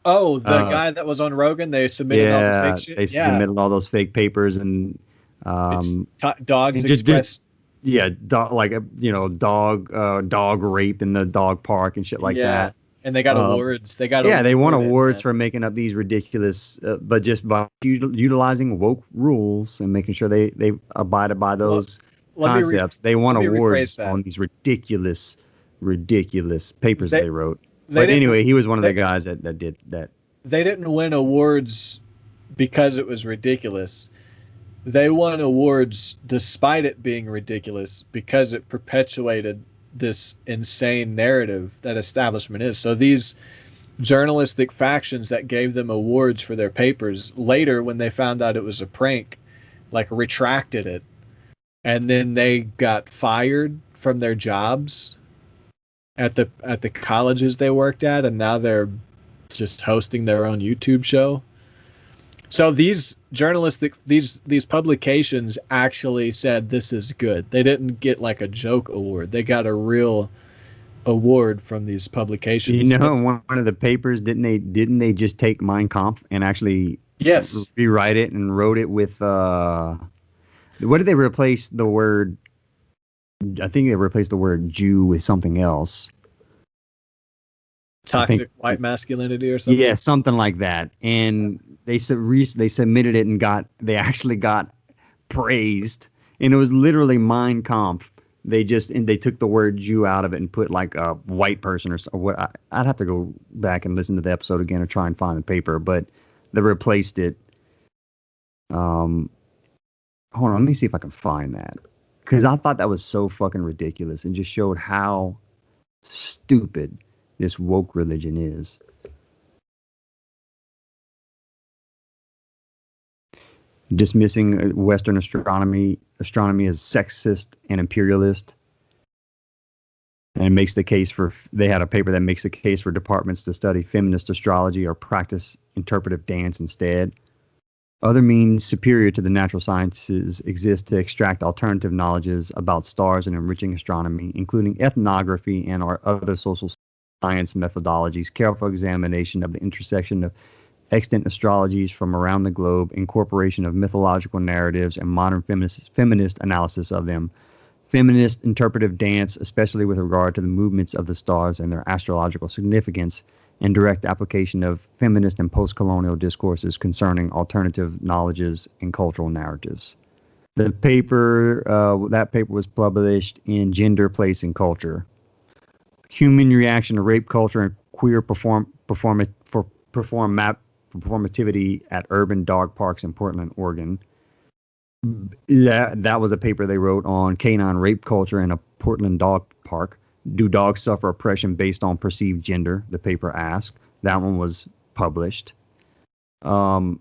B: Oh, the guy that was on Rogan, they submitted all the fake shit?
A: They submitted all those fake papers, and
B: dogs express...
A: dog rape in the dog park and shit like that.
B: And they got awards. They got
A: yeah, they won awards
B: man.
A: for making up these ridiculous, but just by utilizing woke rules and making sure they abided by
B: Well,
A: those concepts. They won
B: let me rephrase
A: awards
B: that.
A: on these ridiculous papers
B: They
A: they wrote.
B: they
A: But
B: didn't
A: anyway, he was one of the
B: they,
A: guys that did that.
B: they didn't win awards because it was ridiculous. They won awards despite it being ridiculous because it perpetuated this insane narrative that establishment is. So these journalistic factions that gave them awards for their papers later, when they found out it was a prank, like retracted it, and then they got fired from their jobs at the colleges they worked at, and now they're just hosting their own YouTube show. So these these publications actually said this is good. They didn't get like a joke award. They got a real award from these publications.
A: You know, one of the papers didn't they just take Mein Kampf and actually
B: Yes.
A: rewrite it and wrote it with what did they replace the word? I think they replaced the word Jew with something else.
B: Toxic white masculinity or something.
A: Yeah, something like that. And they submitted it and they actually got praised. And it was literally Mein Kampf. They took the word Jew out of it and put like a white person or what. I'd have to go back and listen to the episode again or try and find the paper, but they replaced it. Hold on, let me see if I can find that, because I thought that was so fucking ridiculous and just showed how stupid this woke religion is. Dismissing Western astronomy as sexist and imperialist, and it makes the case for, they had a paper that makes the case for departments to study feminist astrology or practice interpretive dance instead. Other means superior to the natural sciences exist to extract alternative knowledges about stars and enriching astronomy, including ethnography and or other social science methodologies, careful examination of the intersection of extant astrologies from around the globe, incorporation of mythological narratives, and modern feminist analysis of them. Feminist interpretive dance, especially with regard to the movements of the stars and their astrological significance, and direct application of feminist and post-colonial discourses concerning alternative knowledges and cultural narratives. That paper was published in Gender, Place, and Culture. Human Reaction to Rape Culture and Queer Performativity at Urban Dog Parks in Portland, Oregon. That was a paper they wrote on canine rape culture in a Portland dog park. Do dogs suffer oppression based on perceived gender? The paper asked. That one was published. And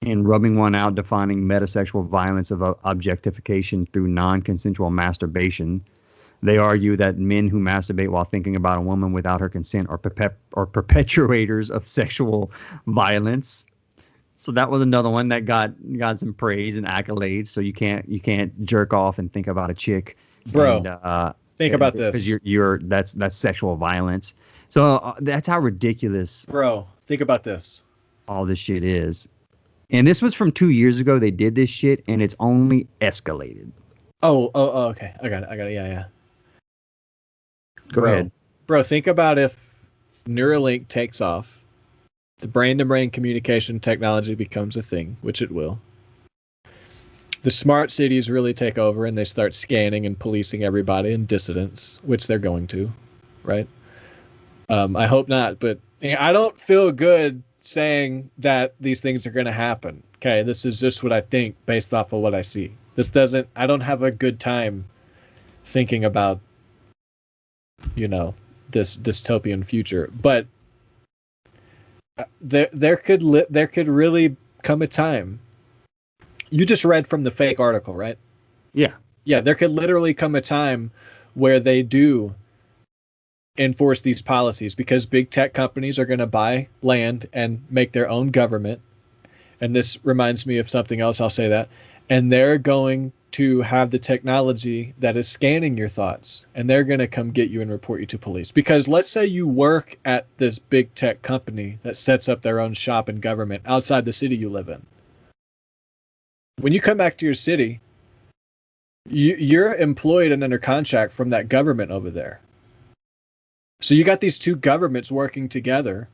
A: Rubbing One Out, Defining Metasexual Violence of Objectification Through Non-Consensual Masturbation. They argue that men who masturbate while thinking about a woman without her consent are perpetuators of sexual violence. So that was another one that got some praise and accolades. So you can't jerk off and think about a chick,
B: bro.
A: And,
B: think about this,
A: because that's sexual violence. So that's how ridiculous,
B: bro. Think about this.
A: All this shit is, and this was from 2 years ago. They did this shit, and it's only escalated.
B: Oh, okay. I got it. Yeah.
A: Go ahead,
B: bro. Think about if Neuralink takes off. The brain-to-brain communication technology becomes a thing, which it will. The smart cities really take over and they start scanning and policing everybody and dissidents, which they're going to, right? I hope not, but I don't feel good saying that these things are going to happen. Okay, this is just what I think based off of what I see. I don't have a good time thinking about, this dystopian future, but there could really come a time. You just read from the fake article, right?
A: Yeah.
B: There could literally come a time where they do enforce these policies because big tech companies are going to buy land and make their own government. And this reminds me of something else. I'll say that. And they're going to have the technology that is scanning your thoughts, and they're going to come get you and report you to police. Because let's say you work at this big tech company that sets up their own shop and government outside the city you live in. When you come back to your city, you're employed and under contract from that government over there. So you got these two governments working together,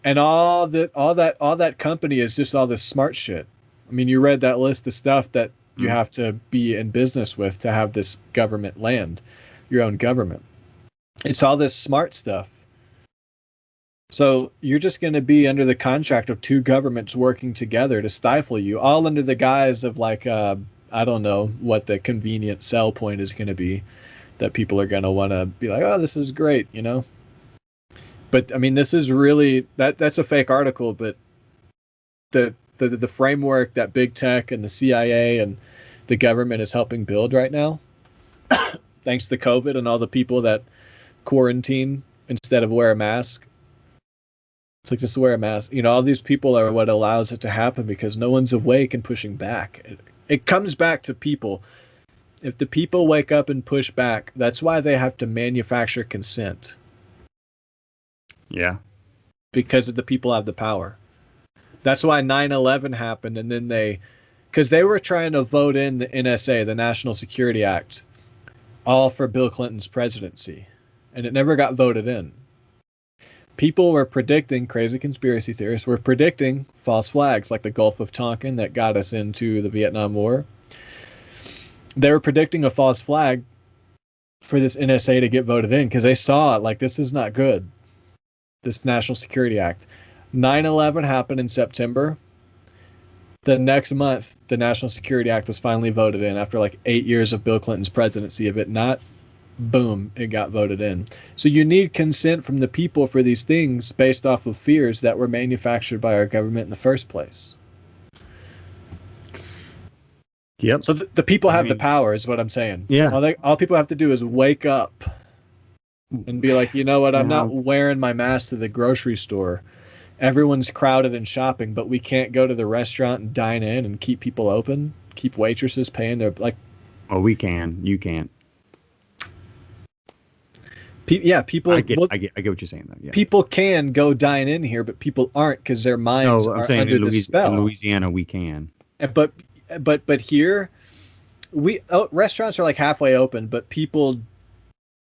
B: and all that company is just all this smart shit. I mean, you read that list of stuff that you have to be in business with to have this government land, your own government. It's all this smart stuff. So you're just going to be under the contract of two governments working together to stifle you, all under the guise of like, I don't know what the convenient sell point is going to be, that people are going to want to be like, oh, this is great, you know? But I mean, this is really, that's a fake article, but the framework that big tech and the CIA and the government is helping build right now, thanks to COVID and all the people that quarantine instead of wear a mask. It's like, just wear a mask. You know, all these people are what allows it to happen, because no one's awake and pushing back. It comes back to people. If the people wake up and push back, that's why they have to manufacture consent.
A: Yeah.
B: Because the people have the power. That's why 9/11 happened, and then because they were trying to vote in the NSA, the National Security Act, all for Bill Clinton's presidency, and it never got voted in. People were predicting, crazy conspiracy theorists were predicting false flags like the Gulf of Tonkin that got us into the Vietnam War. They were predicting a false flag for this NSA to get voted in because they saw it like, this is not good, this National Security Act. 9/11 happened in September. The next month, the National Security Act was finally voted in after like 8 years of Bill Clinton's presidency of it not. Boom, it got voted in. So you need consent from the people for these things based off of fears that were manufactured by our government in the first place.
A: Yep.
B: So the people have the power is what I'm saying.
A: Yeah.
B: All people have to do is wake up and be like, you know what, I'm not wearing my mask to the grocery store. Everyone's crowded and shopping, but we can't go to the restaurant and dine in and keep people open, keep waitresses paying their, like...
A: Oh, we can. You can't.
B: People...
A: I get what you're saying, though. Yeah.
B: People can go dine in here, but people aren't because their minds are under the spell.
A: In Louisiana, we can.
B: But here, restaurants are like halfway open, but people,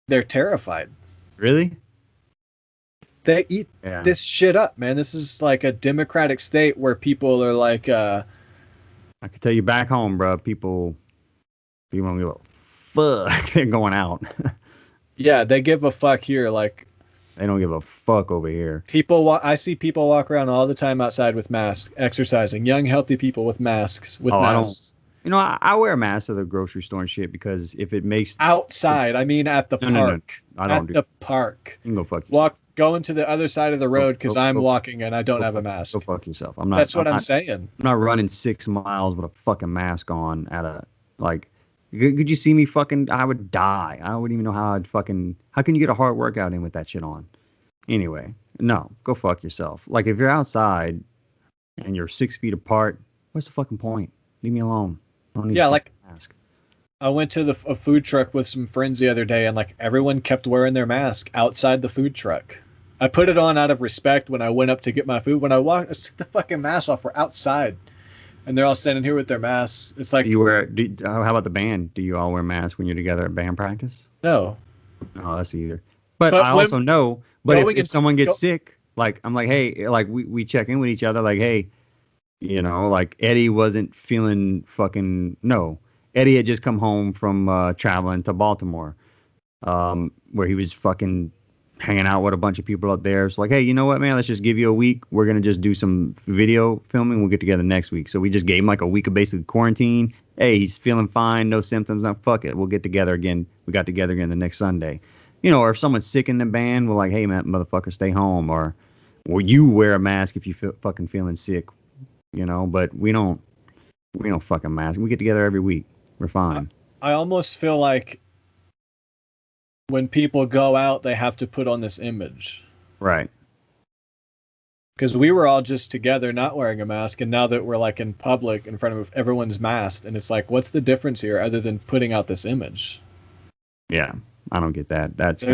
B: they're terrified.
A: Really?
B: They eat this shit up, man. This is like a democratic state where people are like... I
A: can tell you back home, bro, people don't give a fuck. They're going out.
B: Yeah, they give a fuck here. Like,
A: they don't give a fuck over here.
B: I see people walk around all the time outside with masks, exercising. Young, healthy people with masks. Masks.
A: I wear a mask to the grocery store and shit because if it makes
B: outside, I mean at the park.
A: No. I don't
B: at the park.
A: You can go fuck yourself.
B: Going to the other side of the road because I'm walking and I don't have a mask.
A: Go fuck yourself.
B: That's what I'm saying.
A: I'm not running 6 miles with a fucking mask on at a like. Could you see me fucking? I would die. I wouldn't even know how I'd fucking. How can you get a hard workout in with that shit on? Anyway, no, go fuck yourself. Like, if you're outside and you're 6 feet apart, what's the fucking point? Leave me alone. I don't need a mask.
B: I went to a food truck with some friends the other day, and like everyone kept wearing their mask outside the food truck. I put it on out of respect when I went up to get my food. When I walked, I took the fucking mask off. We're outside. And they're all standing here with their masks. It's like...
A: How about the band? Do you all wear masks when you're together at band practice?
B: No.
A: Oh, that's either. But I also know... But if someone gets sick, like, I'm like, hey, like, we check in with each other, like, hey, you know, like, Eddie wasn't feeling fucking... No. Eddie had just come home from traveling to Baltimore, where he was fucking... hanging out with a bunch of people up there. It's like, hey, you know what, man? Let's just give you a week. We're going to just do some video filming. We'll get together next week. So we just gave him like a week of basically quarantine. Hey, he's feeling fine. No symptoms. No, fuck it. We'll get together again. We got together again the next Sunday. You know, or if someone's sick in the band, we're like, hey, man, motherfucker, stay home. Or you wear a mask if you feel fucking feeling sick, you know, but we don't fucking mask. We get together every week. We're fine.
B: I almost feel like when people go out, they have to put on this image.
A: Right.
B: Because we were all just together, not wearing a mask, and now that we're like in public in front of everyone's masked, and it's like, what's the difference here other than putting out this image?
A: Yeah, I don't get that. That's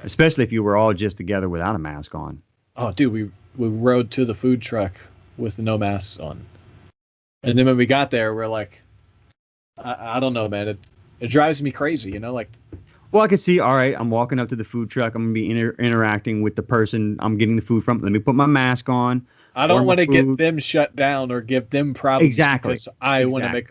A: especially if you were all just together without a mask on.
B: Oh, dude, we rode to the food truck with no masks on. And then when we got there, we're like, I don't know, man. It drives me crazy, you know, like...
A: Well, I can see. All right, I'm walking up to the food truck. I'm gonna be interacting with the person I'm getting the food from. Let me put my mask on.
B: I don't
A: order
B: want
A: my
B: to get
A: food.
B: them shut down or give them problems
A: Exactly.
B: because I want to
A: Exactly.
B: make,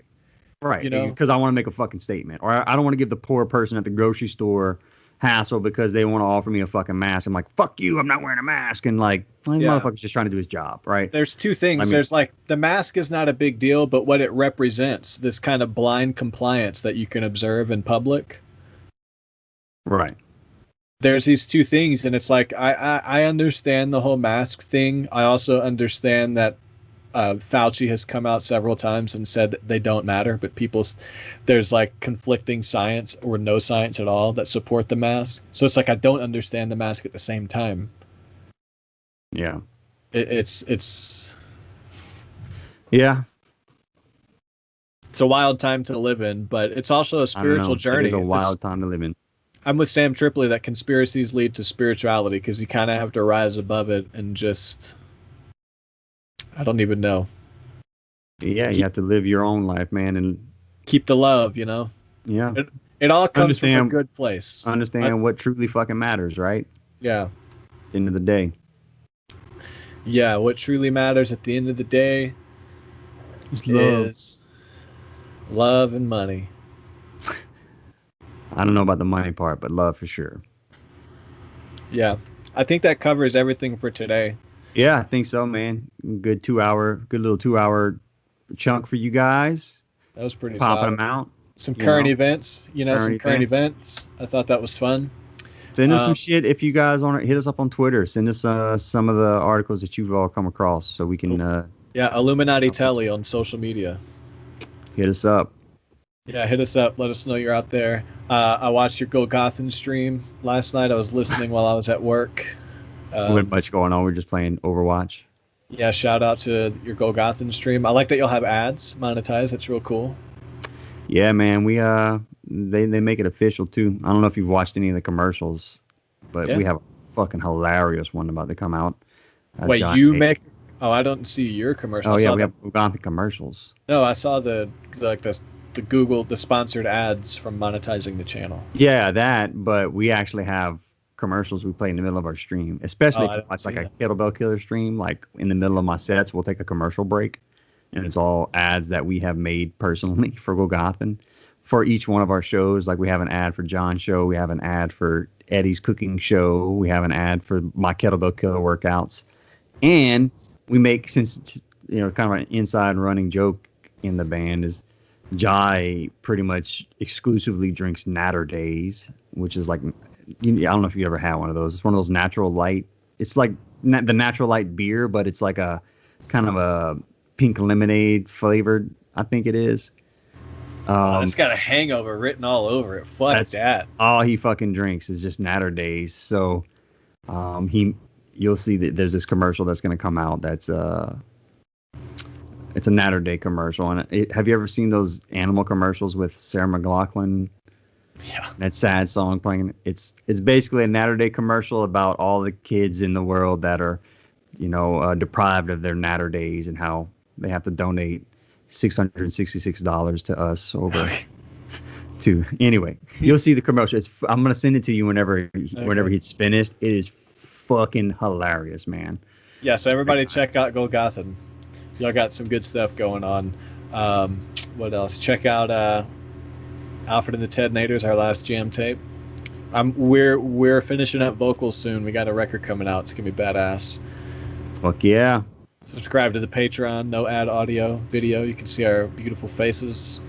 A: Right,
B: you know,
A: because I want to make a fucking statement, or I don't want to give the poor person at the grocery store hassle because they want to offer me a fucking mask. I'm like, fuck you, I'm not wearing a mask, and like, well, the
B: yeah.
A: motherfucker's just trying to do his job, right?
B: There's two
A: I
B: things.
A: mean,
B: There's like the mask is not a big deal, but what it represents, this kind of blind compliance that you can observe in public.
A: right,
B: There's these two things, and it's like I understand the whole mask thing. I also understand that Fauci has come out several times and said that they don't matter, but there's like conflicting science or no science at all that support the mask. So it's like I don't understand the mask at the same time.
A: yeah,
B: It's
A: yeah.
B: it's a wild time to live in, but it's also a
A: I don't
B: spiritual
A: know.
B: journey.
A: It is a wild time to live in.
B: I'm with Sam Tripoli that conspiracies lead to spirituality because you kind of have to rise above it and just I don't even know.
A: Yeah, you have to live your own life, man, and
B: Keep the love, you know.
A: yeah,
B: It all comes from a
A: Understand-
B: good place.
A: understand what truly fucking matters, right?
B: Yeah.
A: At the end of the day.
B: Yeah, what truly matters at the end of the day
A: It's love.
B: is love and money.
A: I don't know about the money part, but love for sure.
B: Yeah. I think that covers everything for today.
A: Yeah, I think so, man. Good little 2 hour chunk for you guys.
B: That was pretty
A: Popping
B: solid.
A: them out.
B: Some
A: you
B: current
A: know,
B: events, some current events. I thought that was fun.
A: Send us some shit if you guys want to hit us up on Twitter. Send us some of the articles that you've all come across so we can
B: Yeah, Illuminati Telly on social media.
A: hit us up.
B: Yeah, hit us up. Let us know you're out there. I watched your Go Gotham stream last night. I was listening while I was at work.
A: Wasn't much going on. We're just playing Overwatch.
B: Yeah, shout out to your Go Gotham stream. I like that you'll have ads monetized. That's real cool.
A: Yeah, man. We they make it official too. I don't know if you've watched any of the commercials, but
B: Yeah.
A: we have a fucking hilarious one about to come out.
B: Wait,
A: John
B: you
A: Hager.
B: make? Oh, I don't see your commercial.
A: Oh
B: I
A: yeah,
B: saw
A: we've got the commercials.
B: No, I saw the Google sponsored ads from monetizing the channel.
A: Yeah, that. But we actually have commercials we play in the middle of our stream, especially
B: Oh, I
A: if
B: didn't
A: it's like
B: see
A: a
B: that.
A: kettlebell killer stream. Like in the middle of my sets, we'll take a commercial break, and it's all ads that we have made personally for Golgothan for each one of our shows. Like we have an ad for John's show, we have an ad for Eddie's cooking show, we have an ad for my kettlebell killer workouts, and we make, since kind of an inside running joke in the band is Jai pretty much exclusively drinks Natter Days, which is like, I don't know if you ever had one of those. It's one of those natural light. It's like the natural light beer, but it's like a kind of a pink lemonade flavored, I think it is.
B: It's got a hangover written all over it. Fuck that.
A: All he fucking drinks is just Natter Days. So you'll see that there's this commercial that's going to come out that's it's a Natter Day commercial. And have you ever seen those animal commercials with Sarah McLachlan?
B: Yeah.
A: That sad song playing. It's basically a Natter Day commercial about all the kids in the world that are, deprived of their Natter Days and how they have to donate $666 to us over to. Anyway, you'll see the commercial. I'm gonna send it to you whenever he's finished. It is fucking hilarious, man.
B: Yeah, so everybody check out Golgothan. Y'all got some good stuff going on. What else? Check out Alfred and the Teddinators, our last jam tape. We're finishing up vocals soon. We got a record coming out. It's gonna be badass.
A: Fuck yeah.
B: Subscribe to the Patreon. No ad audio, video. You can see our beautiful faces.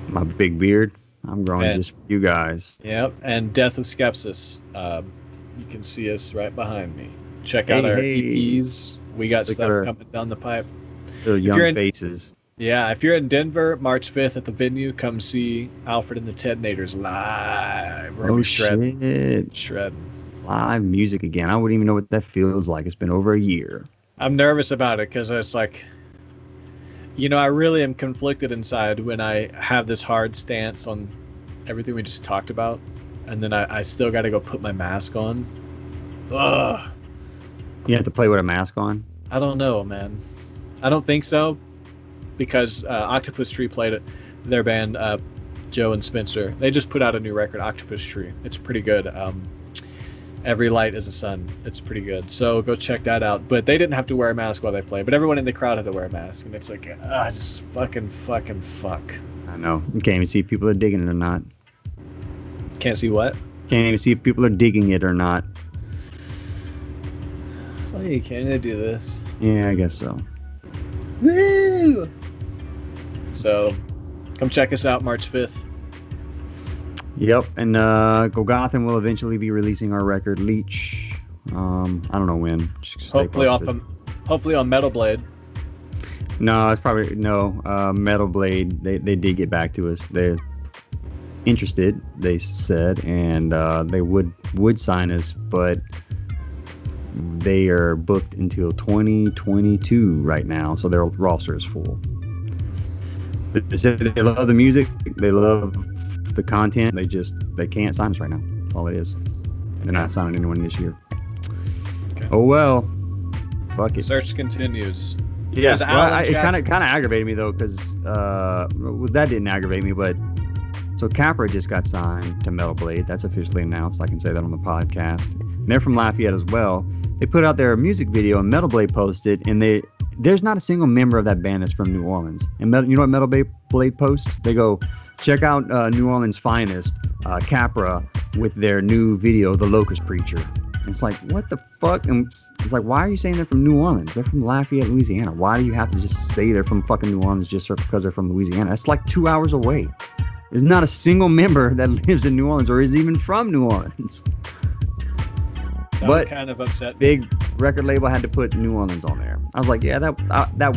A: My big beard. I'm growing just for you guys.
B: Yep. And Death of Skepsis. You can see us right behind me. Check out our EPs. We got stuff coming down the pipe.
A: Little young faces.
B: Yeah, if you're in Denver, March 5th at the venue, come see Alfred and the Teddinators live.
A: Oh, shit.
B: Shredding.
A: Live music again. I wouldn't even know what that feels like. It's been over a year.
B: I'm nervous about it because it's like, I really am conflicted inside when I have this hard stance on everything we just talked about, and then I still got to go put my mask on. Ugh.
A: You have to play with a mask on?
B: I don't know, man. I don't think so, because Octopus Tree played it. Their band Joe and Spencer. They just put out a new record, Octopus Tree. It's pretty good. Every Light is a Sun. It's pretty good. So go check that out. But they didn't have to wear a mask while they play. But everyone in the crowd had to wear a mask. And it's like, just fucking fuck.
A: I know. You can't even see if people are digging it or not.
B: Can't see what?
A: Can't even see if people are digging it or not.
B: Oh, you can't do this.
A: Yeah, I guess so.
B: Woo! So, come check us out March 5th. Yep,
A: and Golgothan will eventually be releasing our record Leech. I don't know when.
B: Hopefully on Metal Blade.
A: No, it's probably Metal Blade. They did get back to us. They're interested, they said, and they would sign us, but they are booked until 2022 right now, so their roster is full. They said they love the music, they love the content, they can't sign us right now. That's all it is. They're not signing anyone this year. Okay. Oh well, fuck it.
B: Search continues.
A: Yeah, well, it kind of aggravated me though, because that didn't aggravate me, but so Capra just got signed to Metal Blade. That's officially announced. I can say that on the podcast. And they're from Lafayette as well. They put out their music video and Metal Blade posted, and there's not a single member of that band that's from New Orleans. And you know what Metal Blade posts? They go, check out New Orleans' finest, Capra, with their new video, The Locust Preacher. And it's like, what the fuck? And it's like, why are you saying they're from New Orleans? They're from Lafayette, Louisiana. Why do you have to just say they're from fucking New Orleans just because they're from Louisiana? That's like 2 hours away. There's not a single member that lives in New Orleans or is even from New Orleans.
B: But kind of upset.
A: Big record label had to put New Orleans on there. I was like, yeah, that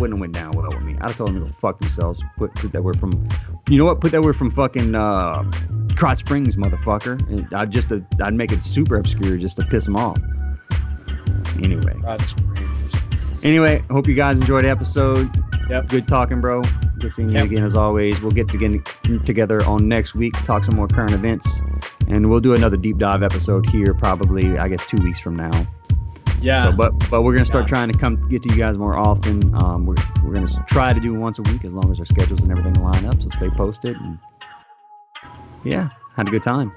A: wouldn't have went down well with me. I'd have told them to go fuck themselves. Put that we're from, you know what? Put that we're from fucking Trot Springs, motherfucker. And I'd make it super obscure just to piss them off. Anyway.
B: Trot Springs.
A: Anyway, hope you guys enjoyed the episode.
B: Yep.
A: Good talking, bro. Good seeing you again as always. We'll get together on next week, talk some more current events, and we'll do another deep dive episode here probably, I guess, 2 weeks from now.
B: Yeah.
A: So, but we're gonna start trying to get to you guys more often. We're gonna try to do once a week as long as our schedules and everything line up. So stay posted. And yeah, had a good time.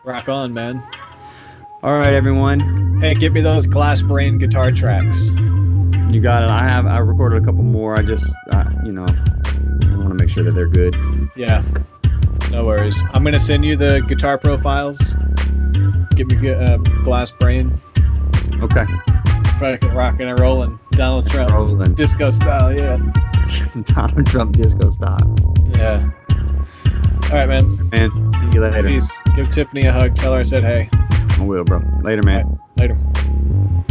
B: Rock on, man.
A: All right, everyone.
B: Hey, get me those Glass Brain guitar tracks.
A: You got it. I recorded a couple more. I just I want to make sure that they're good.
B: Yeah. No worries. I'm gonna send you the guitar profiles. Give me Glass Brain.
A: Okay.
B: Fucking rocking and rolling. Donald Trump.
A: Rolling.
B: Disco style, yeah.
A: Donald Trump disco style.
B: Yeah. All right, man.
A: Man, see you later.
B: Peace. Give Tiffany a hug. Tell her I said hey.
A: I will, bro. Later, man.
B: Right. Later.